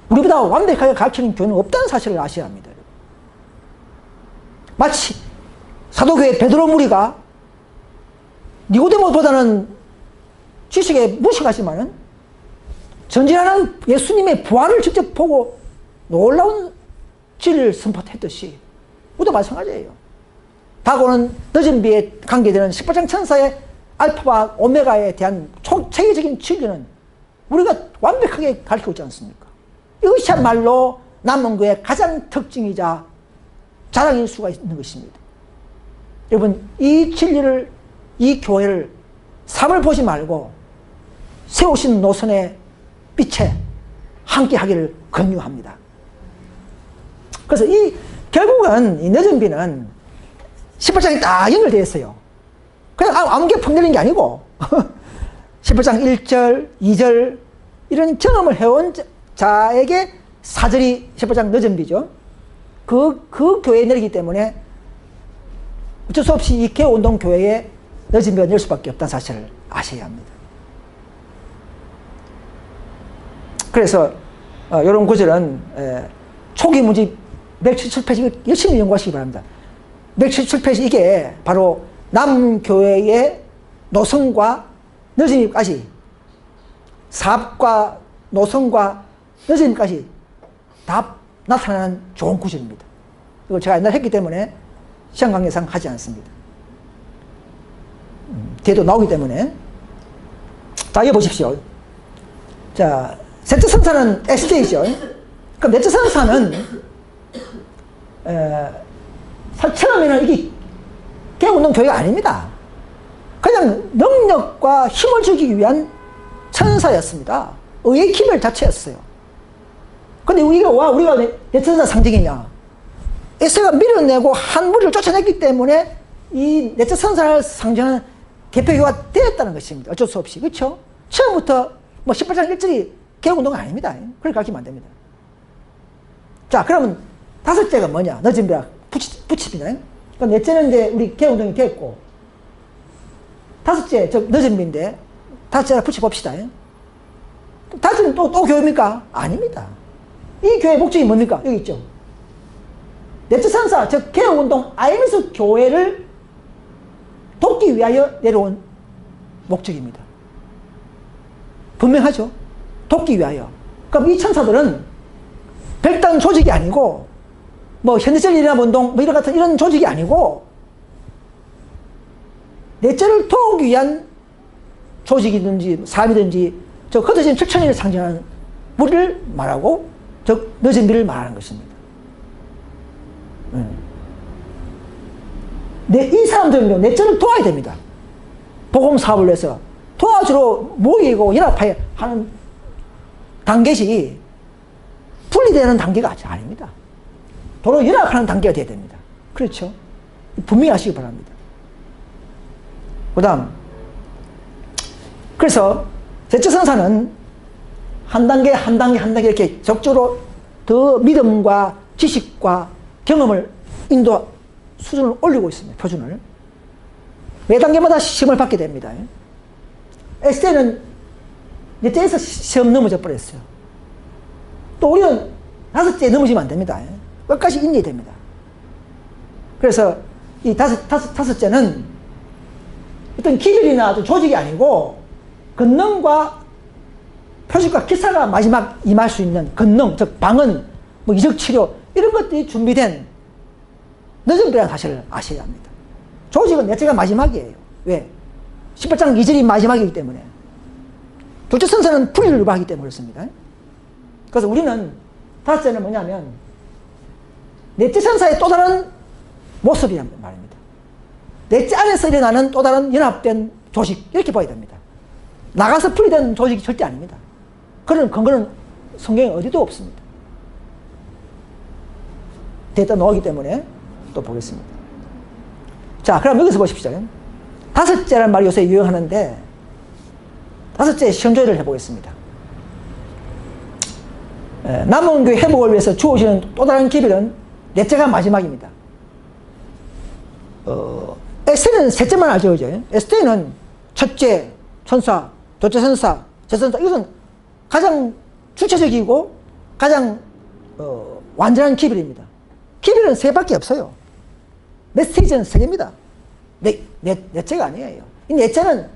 우리보다 완벽하게 가르치는 교회는 없다는 사실을 아셔야 합니다. 마치 사도교회 베드로 무리가 니고데모보다는 지식에 무식하지만은 전진하는 예수님의 부활을 직접 보고 놀라운 진리를 선포했듯이 우리도 마찬가지예요. 다가오는 늦은 비에 관계되는 18장 천사의 알파와 오메가에 대한 체계적인 진리는 우리가 완벽하게 가르치고 있지 않습니까? 이것이야말로 남원교의 가장 특징이자 자랑일 수가 있는 것입니다. 여러분, 이 진리를, 이 교회를 삶을 보지 말고 세우신 노선의 빛에 함께 하기를 권유합니다. 그래서 결국은 이 늦은 비는 18장이 딱 연결되어 있어요. 그냥 아무게 펑 내린 게 아니고 18장 1절, 2절 이런 경험을 해온 자에게 4절이 18장 늦은 비죠. 그 교회에 내리기 때문에 어쩔 수 없이 이 개운동 교회에 늦은 비가 내릴 수밖에 없다는 사실을 아셔야 합니다. 그래서 이런 구절은 초기 문제 177페이지 열심히 연구하시기 바랍니다. 177페이지 이게 바로 남교회의 노선과 늦음까지, 사업과 노선과 늦음까지 다 나타나는 좋은 구절입니다. 이거 제가 옛날에 했기 때문에 시험 강의상 하지 않습니다. 뒤에도 나오기 때문에. 자, 이거 보십시오. 자, 셋째 선사는 SJ죠. 그럼 넷째 선사는 처음에는 이게 개운동 교회가 아닙니다. 그냥 능력과 힘을 주기 위한 천사였습니다. 의의 기별 자체였어요. 근데 우리가 넷째 선사 상징이냐? 에세가 밀어내고 한 무리를 쫓아냈기 때문에 이 넷째 선사를 상징하는 개표교가 되었다는 것입니다. 어쩔 수 없이. 그렇죠? 처음부터 18장 1절이 개운동은 아닙니다. 그렇게 가르치면 안 됩니다. 자, 그러면 다섯째가 뭐냐? 늦은 비라 붙입니다. 그럼 넷째는 이제 우리 개운동이 됐고, 다섯째, 늦은 비인데, 다섯째를 붙여봅시다. 다섯째는 또 교회입니까? 아닙니다. 이 교회의 목적이 뭡니까? 여기 있죠. 넷째 선사, 즉, 개운동 IMS 교회를 돕기 위하여 내려온 목적입니다. 분명하죠? 돕기 위하여. 그럼 이 천사들은 별다른 조직이 아니고, 현대적인 일어남운동, 이런 같은 이런 조직이 아니고, 넷째를 도우기 위한 조직이든지, 사람이든지, 흩어진 철천이를 상징하는 무리를 말하고, 늦은 비를 말하는 것입니다. 이 사람들은요, 넷째를 도와야 됩니다. 복음 사업을 위해서 도와주러 모이고 연합하여 하는 단계시 분리되는 단계가 아닙니다. 도로 연합하는 단계가 되어야 됩니다. 그렇죠? 분명히 하시기 바랍니다. 그 다음, 그래서 셋째 선사는 한 단계 이렇게 적극적으로 더 믿음과 지식과 경험을 수준을 올리고 있습니다. 표준을. 매 단계마다 시험을 받게 됩니다. ST는 넷째에서 시험 넘어져 버렸어요. 또 우리는 다섯째에 넘어지면 안 됩니다. 끝까지 인내해야 됩니다. 그래서 이 다섯째는 어떤 기별이나 조직이 아니고 권능과 표식과 기사가 마지막 임할 수 있는 권능, 즉 방언, 이적치료 이런 것들이 준비된 늦은 비라는 사실을 아셔야 합니다. 조직은 넷째가 마지막이에요. 왜? 18장 2절이 마지막이기 때문에. 둘째 선사는 풀이를 유발하기 때문에 그렇습니다. 그래서 우리는 다섯째는 뭐냐면 넷째 선사의 또 다른 모습이란 말입니다. 넷째 안에서 일어나는 또 다른 연합된 조직 이렇게 봐야 됩니다. 나가서 풀이된 조직이 절대 아닙니다. 그런 근거는 성경에 어디도 없습니다. 데이터 나오기 때문에 또 보겠습니다. 자, 그럼 여기서 보십시오. 다섯째라는 말이 요새 유행하는데 다섯째 시험조회를 해보겠습니다. 남원교회 회복을 위해서 주어지는 또 다른 기별은 넷째가 마지막입니다. 에스테는 셋째만 알죠, 그죠? 에스테는 첫째 천사, 둘째 천사, 셋째 천사, 이것은 가장 주체적이고 가장 완전한 기별입니다. 기별은 세 밖에 없어요. 메시지는 세 개입니다. 넷째가 아니에요. 이 넷째는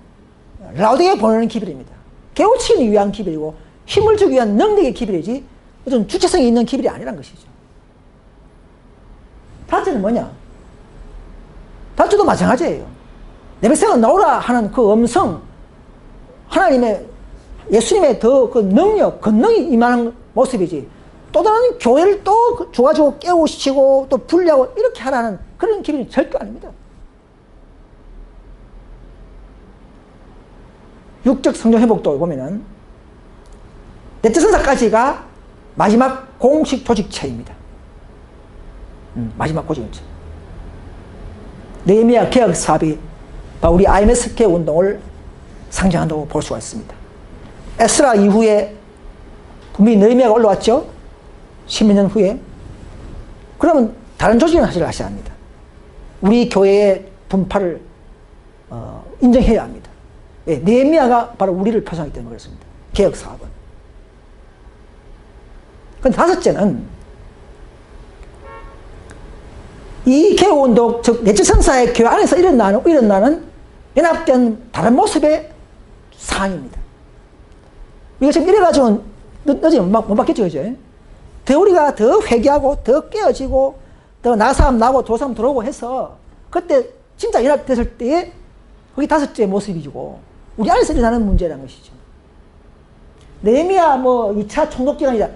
라우딩에 보내는 기별입니다. 깨우치기 위한 기별이고 힘을 주기 위한 능력의 기별이지 어떤 주체성이 있는 기별이 아니란 것이죠. 다째는 뭐냐? 다째도 마찬가지예요. 내 백성은 나오라 하는 그 음성, 하나님의 예수님의 더 그 능력, 권능이 임하는 모습이지 또 다른 교회를 또 줘가지고 깨우시고 또 분리하고 이렇게 하라는 그런 기별이 절대 아닙니다. 육적 성령 회복도 보면은 넷째 선사까지가 마지막 공식 조직체입니다. 마지막 조직체. 느헤미야 개혁 사업이 우리 IMSK 운동을 상징한다고 볼 수가 있습니다. 에스라 이후에 분명히 느헤미야가 올라왔죠. 10몇 년 후에. 그러면 다른 조직은 사실 하셔야 합니다. 우리 교회의 분파를 인정해야 합니다. 예, 느헤미야가 바로 우리를 표상하기 때문에 그렇습니다. 개혁 사업은. 그런데 다섯째는 이 개혁운동, 즉 넷째 선사의 교회 안에서 일어나는 연합된 다른 모습의 상황입니다. 이거 지금 이래가지고는 늦으면 못 받겠죠, 그죠? 더 우리가 더 회개하고 더 깨어지고 더 나 사람 나고 도 사람 들어오고 해서 그때 진짜 연합됐을 때에 그게 다섯째 모습이고 우리 안에서 일어나는 문제라는 것이죠. 느헤미야 2차 총독기간이다.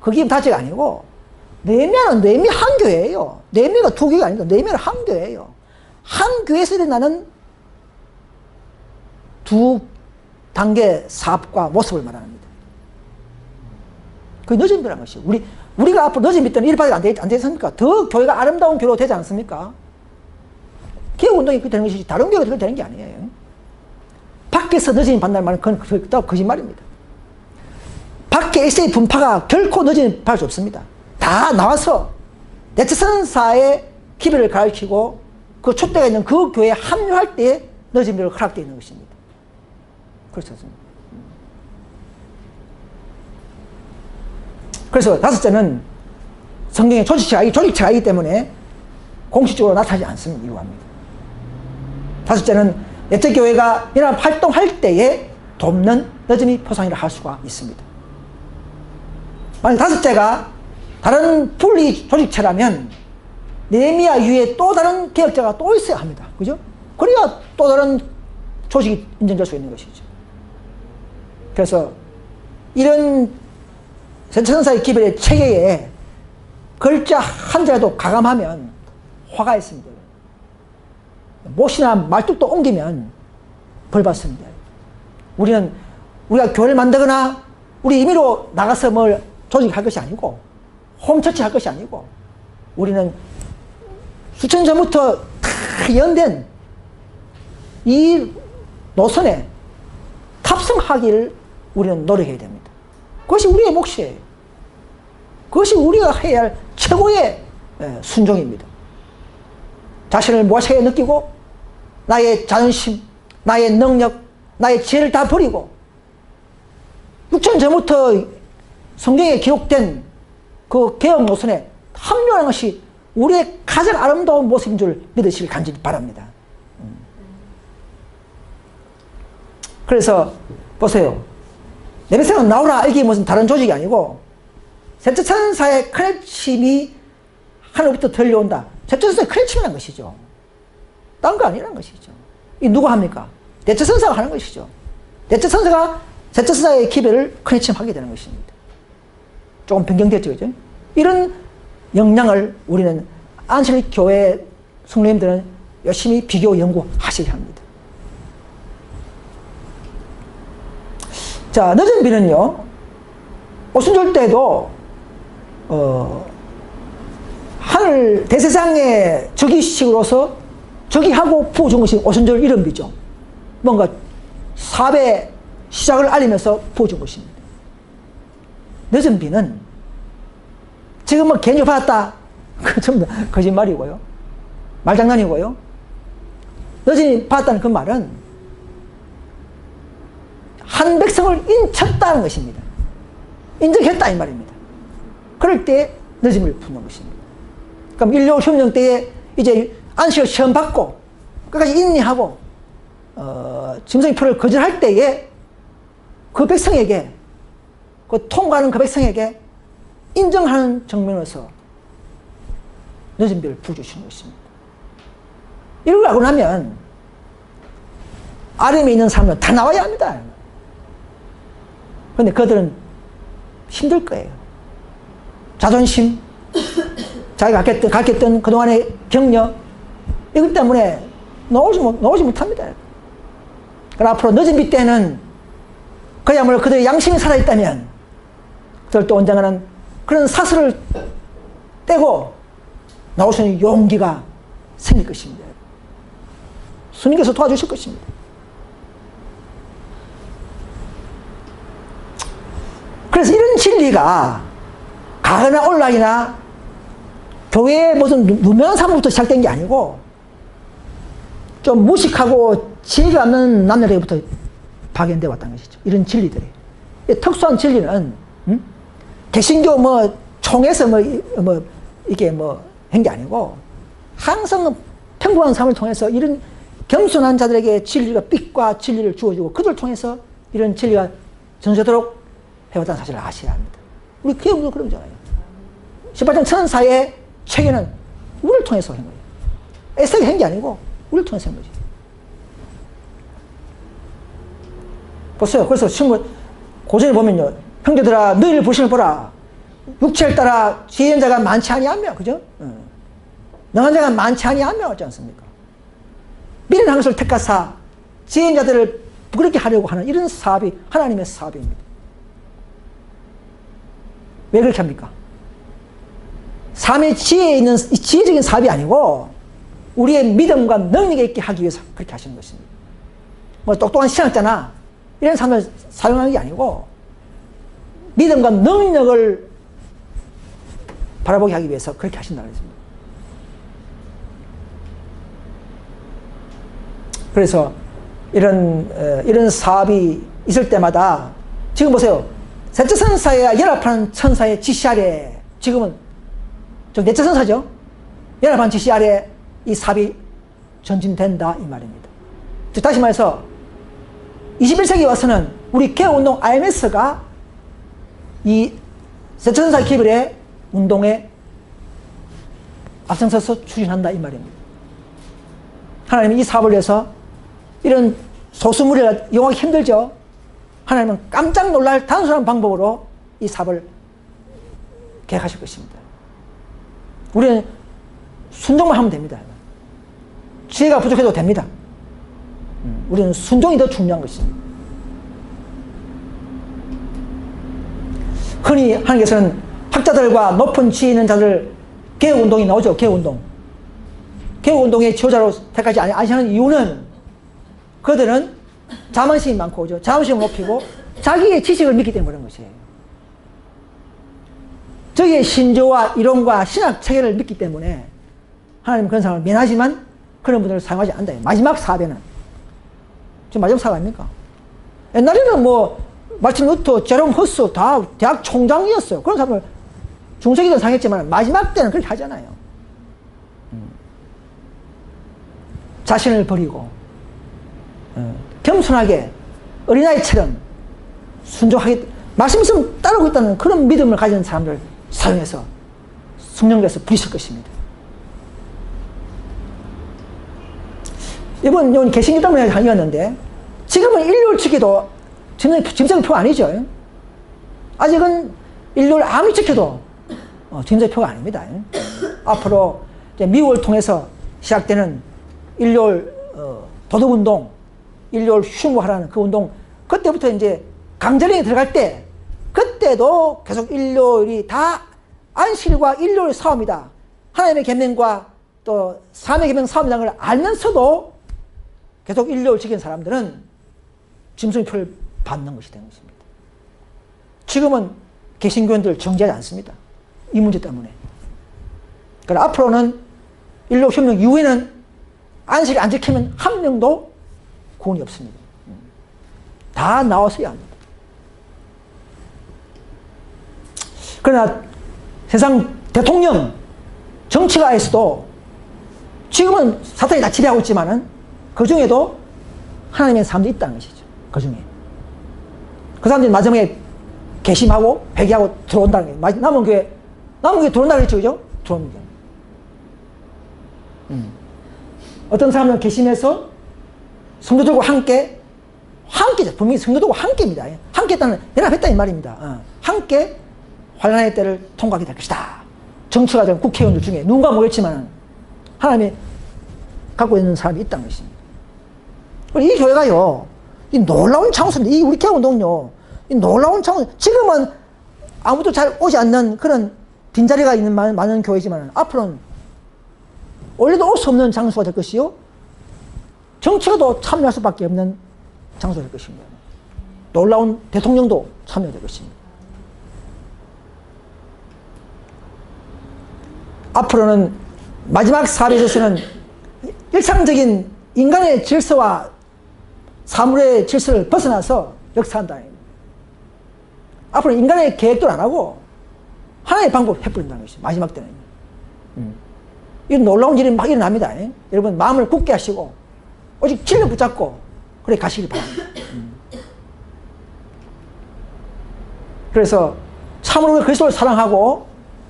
그게 다섯째가 아니고 느헤미야는 느헤미야 한 교회예요. 느헤미야가 두 교회가 아닙니다. 느헤미야는 한 교회예요. 한 교회에서 일어나는 두 단계 사업과 모습을 말합니다. 그게 늦은 거라는 것이죠. 우리가 앞으로 늦은 밑에는 일반이 안 되겠습니까? 더 교회가 아름다운 교회로 되지 않습니까? 개혁운동이 그렇게 되는 것이지 다른 교회가 그렇게 되는 게 아니에요. 밖에서 늦은 받는다는 말은 그건 거짓말입니다. 밖에 에세이 분파가 결코 늦은 받을 수 없습니다. 다 나와서 넷째 선사의 기별을 가르치고 그 촛대가 있는 그 교회에 합류할 때에 늦은 비를 허락되어 있는 것입니다. 그렇습니다. 그래서 다섯째는 성경의 조직체가 있기 때문에 공식적으로 나타나지 않습니다. 이유가 합니다. 다섯째는 넷째 교회가 연합 활동할 때에 돕는 늦음이 포상이라 할 수가 있습니다. 만약 다섯째가 다른 분리 조직체라면 느헤미야 이후에 또 다른 개혁자가 또 있어야 합니다. 그죠? 그래야 또 다른 조직이 인정될 수 있는 것이죠. 그래서 이런 선사의 기별의 체계에 글자 한자라도 가감하면 화가 있습니다. 못이나 말뚝도 옮기면 벌 받습니다. 우리가 교회를 만들거나 우리 임의로 나가서 뭘 조직할 것이 아니고 홈처치 할 것이 아니고 우리는 수천 년 전부터 다 연된 이 노선에 탑승하기를 우리는 노력해야 됩니다. 그것이 우리의 몫이에요. 그것이 우리가 해야 할 최고의 순종입니다. 자신을 무엇에 느끼고 나의 자존심, 나의 능력, 나의 지혜를 다 버리고 6천 전부터 성경에 기록된 그 개혁 노선에 합류하는 것이 우리의 가장 아름다운 모습인 줄 믿으시길 간절히 바랍니다. 그래서 보세요. 내 백성은 나오라 이게 무슨 다른 조직이 아니고 셋째 천사의 크레침이 하늘부터 들려온다. 셋째 천사의 크레침이라는 것이죠. 딴 거 아니라는 것이죠. 이 누가 합니까? 넷째 천사가 하는 것이죠. 넷째 천사가 셋째 천사의 기별을 크레침하게 되는 것입니다. 조금 변경됐죠, 그죠? 이런 역량을 우리는 안실리 교회 성도님들은 열심히 비교 연구하셔야 합니다. 자, 늦은 비는요, 오순절 때도, 하늘 대세상의 즉위식으로서 즉위하고 부어준 것이 오순절 이른 비죠. 뭔가 사배 시작을 알리면서 부어준 것입니다. 늦은 비는 지금 뭐 개인적으로 받았다. 그 전부 다 거짓말이고요. 말장난이고요. 늦은 받았다는 그 말은 한 백성을 인쳤다는 것입니다. 인정했다 이 말입니다. 그럴 때 늦음을 푸는 것입니다. 그럼 1.6혁명 때에 이제 안식을 시험 받고 끝까지 인내하고 짐승표를 거절할 때에 그 백성에게 그 통과하는 그 백성에게 인정하는 정면에서 늦은비를 부어주시는 것입니다. 이걸 알고 나면 아름에 있는 사람은 다 나와야 합니다. 그런데 그들은 힘들 거예요. 자존심, 자기가 갖겠던 그동안의 격려, 이것 때문에 나오지 못합니다. 그러나 앞으로 늦은 비 때는 그야말로 그들의 양심이 살아있다면 그들도 언젠가는 그런 사슬을 떼고 나올 수 있는 용기가 생길 것입니다. 주님께서 도와주실 것입니다. 그래서 이런 진리가 가거나 온라인이나 교회의 무슨 유명한 사람부터 시작된 게 아니고 좀 무식하고 지혜가 없는 남녀에게부터 발견되어 왔다는 것이죠. 이런 진리들이. 특수한 진리는 개신교 총에서 이게 한 게 아니고 항상 평범한 삶을 통해서 이런 겸손한 자들에게 진리가 빛과 진리를 주어주고 그들을 통해서 이런 진리가 전세도록 해왔다는 사실을 아셔야 합니다. 우리 교회도 그런 거잖아요. 18장 천사의 체계는 우리를 통해서 한 거예요. 에스더가 한 게 아니고 우리를 통해서 한 거지. 보세요. 그래서 고전에 보면요. 형제들아 너희를 보시면 보라. 육체를 따라 지혜인 자가 많지 아니하며, 그죠? 능한 자가 많지 아니하며 하지 않습니까? 미련한 것을 택하사 지혜인 자들을 부끄럽게 하려고 하는 이런 사업이 하나님의 사업입니다. 왜 그렇게 합니까? 삶의 지혜에 있는 지혜적인 사업이 아니고 우리의 믿음과 능력에 있게 하기 위해서 그렇게 하시는 것입니다. 똑똑한 신학자나 이런 사람을 사용하는 게 아니고 믿음과 능력을 바라보게 하기 위해서 그렇게 하신다는 것입니다. 그래서 이런 사업이 있을 때마다 지금 보세요. 셋째 천사와 연합하는 천사의 지시 아래 지금은 넷째 천사죠. 연합한 지시 아래 이 사업이 전진된다 이 말입니다. 즉 다시 말해서 21세기 와서는 우리 개혁운동 IMS가 이 셋째 천사 기별의 운동에 앞장서서 추진한다 이 말입니다. 하나님은 이 사업을 위해서 이런 소수무리가 이용하기 힘들죠. 하나님은 깜짝 놀랄 단순한 방법으로 이 사업을 계획하실 것입니다. 우리는 순종만 하면 됩니다. 지혜가 부족해도 됩니다. 우리는 순종이 더 중요한 것입니다. 흔히 하나님께서는 학자들과 높은 지혜 있는 자들 개혁운동이 나오죠. 개혁운동. 개혁운동의 지도자로 택하지 아니하는 이유는 그들은 자만심이 많고, 그죠? 자만심을 높이고 자기의 지식을 믿기 때문에 그런 것이에요. 저기의 신조와 이론과 신학 체계를 믿기 때문에 하나님은 그런 사람을 면하지만 그런 분들을 사용하지 않는다. 마지막 사업에는. 지금 마지막 사업 아닙니까? 옛날에는 마틴 루터, 제롬 허스 다 대학 총장이었어요. 그런 사람을 중세기도 사용했지만 마지막 때는 그렇게 하잖아요. 자신을 버리고 겸손하게 어린아이처럼 순종하게 말씀 있으면 따르고 있다는 그런 믿음을 가진 사람들 사용해서 성령께서 부리실 것입니다. 이번 개신교 때문에 아니었는데 지금은 일요일 치기도 짐승표 아니죠. 아직은 일요일 아무리 지켜도 짐승표가 아닙니다. 앞으로 이제 미국을 통해서 시작되는 일요일 도덕운동, 일요일 휴무하라는 그 운동, 그때부터 이제 강제령이 들어갈 때 그때도 계속 일요일이 다 안식일과 일요일 싸움이다. 하나님의 계명과 또 삶의 계명 싸움이라는 걸 알면서도 계속 일요일 지킨 사람들은 짐승표를 받는 것이 되는 것입니다. 지금은 개신교인들 정죄하지 않습니다. 이 문제 때문에. 그러나 앞으로는 일요일 혁명 이후에는 안식일 안 지키면 한 명도 구원이 없습니다. 다 나와서야 합니다. 그러나 세상 대통령, 정치가에서도 지금은 사탄이 다 지배하고 있지만은 그 중에도 하나님의 사람들이 있다는 것이죠. 그 중에. 그 사람들이 마지막에 개심하고 회개하고 들어온다는 거예요. 남은 교회 들어온다고 했죠. 그죠? 들어옵니다. 어떤 사람은 개심해서 성도들과 함께, 분명히 성도들과 함께입니다. 함께 했다는, 연합했다 이 말입니다. 함께 환난의 때를 통과하게 될 것이다. 정치가 된 국회의원들 중에 누군가 모르겠지만 하나님이 갖고 있는 사람이 있다는 것입니다. 이 교회가요, 이 놀라운 장소입니다. 이 우리 개운동요, 이 놀라운 장소. 지금은 아무도 잘 오지 않는 그런 빈자리가 있는 많은 교회지만 앞으로는 원래도 올 수 없는 장소가 될 것이요, 정치가도 참여할 수밖에 없는 장소가 될 것입니다. 놀라운 대통령도 참여될 것입니다. 앞으로는 마지막 사회에서는 일상적인 인간의 질서와 사물의 질서를 벗어나서 역사한다. 앞으로 인간의 계획도 안 하고 하나의 방법을 해버린다는 것이 마지막 때는. 이 놀라운 일이 막 일어납니다. 여러분 마음을 굳게 하시고 오직 진리를 붙잡고 그래 가시길 바랍니다. 그래서 참으로 그리스도를 사랑하고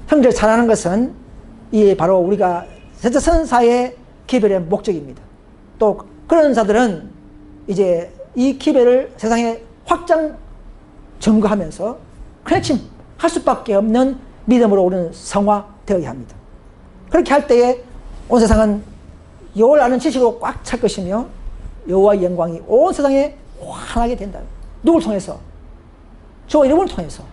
형제를 사랑하는 것은 이 바로 우리가 세대선사의 기별의 목적입니다. 또 그런 자들은 이제 이 기별을 세상에 확장 증거하면서 크래침 할 수밖에 없는 믿음으로 우리는 성화되어야 합니다. 그렇게 할 때에 온 세상은 여호와를 아는 지식으로 꽉 찰 것이며 여호와의 영광이 온 세상에 환하게 된다. 누굴 통해서? 저와 여러분을 통해서.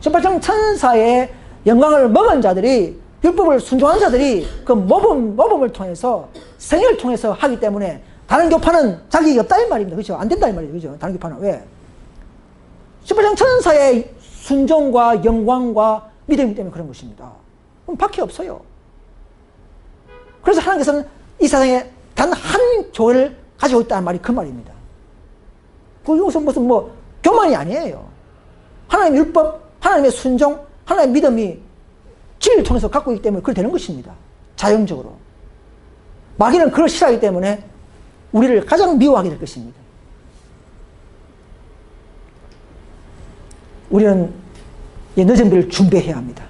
신발장 천사의 영광을 먹은 자들이, 율법을 순종한 자들이 그 모범을 통해서, 생애를 통해서 하기 때문에 다른 교파는 자격이 없다 이 말입니다. 그렇죠? 안 된다 이 말이죠. 그렇죠? 다른 교파는. 왜? 신발장 천사의 순종과 영광과 믿음이기 때문에 그런 것입니다. 그럼 밖에 없어요. 그래서 하나님께서는 이 세상에 단 한 교회를 가지고 있다는 말이 그 말입니다. 그것은 무슨 교만이 아니에요. 하나님의 율법, 하나님의 순종, 하나님의 믿음이 진리를 통해서 갖고 있기 때문에 그렇게 되는 것입니다. 자연적으로. 마귀는 그걸 싫어하기 때문에 우리를 가장 미워하게 될 것입니다. 우리는 이 늦은 비를 준비해야 합니다.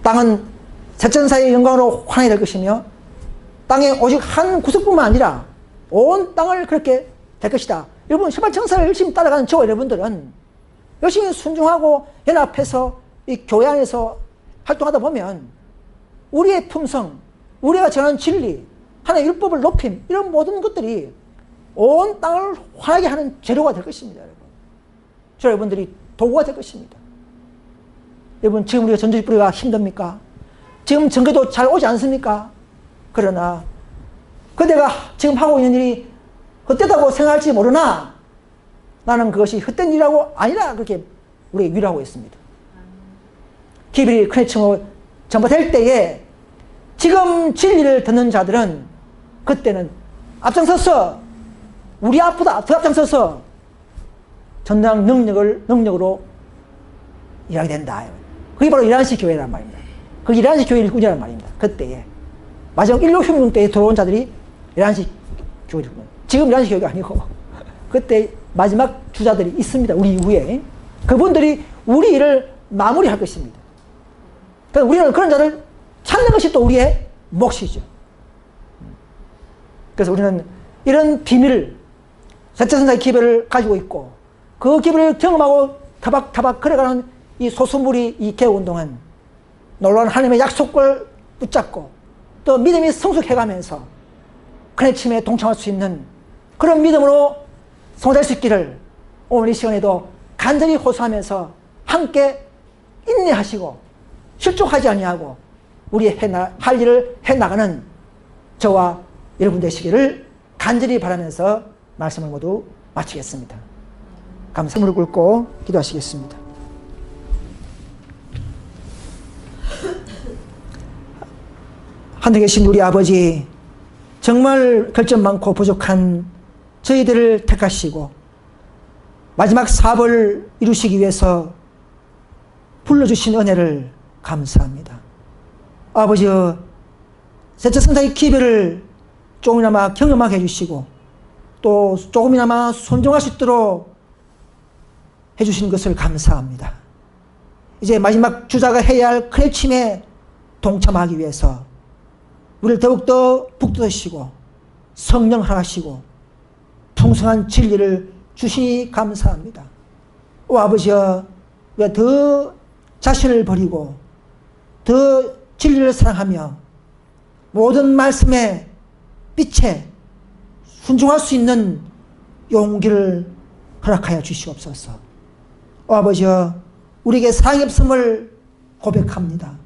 땅은 세천사의 영광으로 환하게 될 것이며 땅에 오직 한 구석뿐만 아니라 온 땅을 그렇게 될 것이다. 여러분 신발천사를 열심히 따라가는 저와 여러분들은 열심히 순종하고 연합해서 이 교회 안에서 활동하다 보면 우리의 품성, 우리가 전하는 진리, 하나의 율법을 높임, 이런 모든 것들이 온 땅을 환하게 하는 재료가 될 것입니다. 여러분. 저 여러분들이 도구가 될 것입니다. 여러분 지금 우리가 전도지 뿌리가 힘듭니까? 지금 전개도 잘 오지 않습니까? 그러나 그대가 지금 하고 있는 일이 헛되다고 생각할지 모르나 나는 그것이 헛된 일이라고 아니라 그렇게 우리에게 위로하고 있습니다. 기별이 크네층으로 전파될 때에 지금 진리를 듣는 자들은 그때는 앞장서서 우리 앞보다 더 앞장서서 전당 능력으로 일하게 된다. 그게 바로 이란식 교회란 말입니다. 그 이란식 교회 일꾼이란 말입니다. 그때에 마지막 인류혁명 때에 들어온 자들이 이란식 교회 일꾼. 지금 이란식 교회가 아니고 그때 마지막 주자들이 있습니다. 우리 이후에 그분들이 우리 일을 마무리할 것입니다. 그러니까 우리는 그런 자를 찾는 것이 또 우리의 몫이죠. 그래서 우리는 이런 비밀을 세천사의 기별을 가지고 있고 그 기별을 경험하고 타박타박 걸어가는 이 소수물이 이 개운동은 놀라운 하나님의 약속을 붙잡고 또 믿음이 성숙해가면서 크네침에 동참할 수 있는 그런 믿음으로 성공될 수 있기를 오늘 이 시간에도 간절히 호소하면서 함께 인내하시고 실족하지 아니하고 우리의 할 일을 해나가는 저와 여러분 되시기를 간절히 바라면서 말씀을 모두 마치겠습니다. 감사 무릎 꿇고 기도하시겠습니다. 하늘에 계신 우리 아버지, 정말 결점 많고 부족한 저희들을 택하시고 마지막 사업을 이루시기 위해서 불러주신 은혜를 감사합니다. 아버지, 셋째 성장의 기별을 조금이나마 경험하게 해주시고 또 조금이나마 순종할 수 있도록 해주신 것을 감사합니다. 이제 마지막 주자가 해야 할 크레침에 동참하기 위해서 우리를 더욱더 북돋으시고 성령 하시고 풍성한 진리를 주시니 감사합니다. 오 아버지여, 왜 더 자신을 버리고 더 진리를 사랑하며 모든 말씀에 빛에 순종할 수 있는 용기를 허락하여 주시옵소서. 오 아버지여, 우리에게 사랑이 없음을 고백합니다.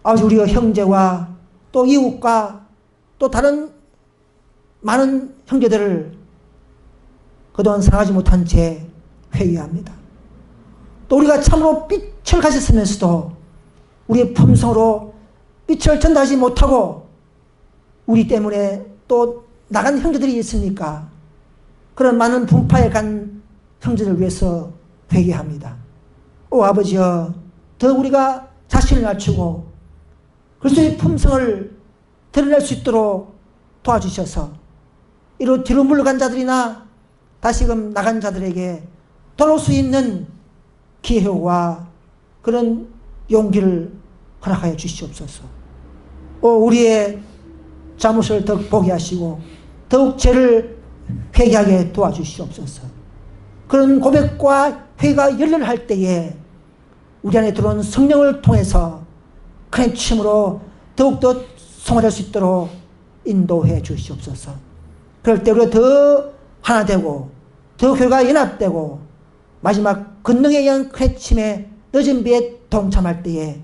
아버지, 우리의 형제와 또 이웃과 또 다른 많은 형제들을 그동안 사랑하지 못한 채 회개합니다. 또 우리가 참으로 빛을 가졌으면서도 우리의 품성으로 빛을 전달하지 못하고 우리 때문에 또 나간 형제들이 있으니까 그런 많은 분파에 간 형제들을 위해서 회개합니다. 오 아버지여, 더 우리가 자신을 낮추고 그리스도의 품성을 드러낼 수 있도록 도와주셔서 이로 뒤로 물러간 자들이나 다시금 나간 자들에게 돌아올 수 있는 기회와 그런 용기를 허락하여 주시옵소서. 우리의 잘못을 더욱 보게 하시고 더욱 죄를 회개하게 도와주시옵소서. 그런 고백과 회개가 열렬할 때에 우리 안에 들어온 성령을 통해서 큰 힘으로 더욱더 성화될 수 있도록 인도해 주시옵소서. 그럴 때 우리가 더 하나 되고 더 교회가 연합되고 마지막 권능에 의한 큰 힘의 늦은 비에 동참할 때에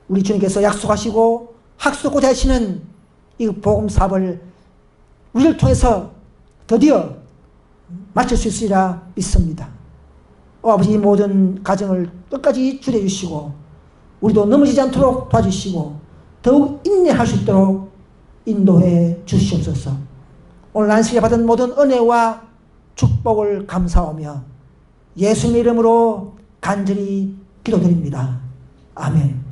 우리 주님께서 약속하시고 학수고 되시는 이 복음 사업을 우리를 통해서 드디어 마칠 수 있으리라 믿습니다. 아버지, 이 모든 가정을 끝까지 주례해 주시고 우리도 넘어지지 않도록 도와주시고 더욱 인내할 수 있도록 인도해 주시옵소서. 오늘 안식에 받은 모든 은혜와 축복을 감사하며 예수님의 이름으로 간절히 기도드립니다. 아멘.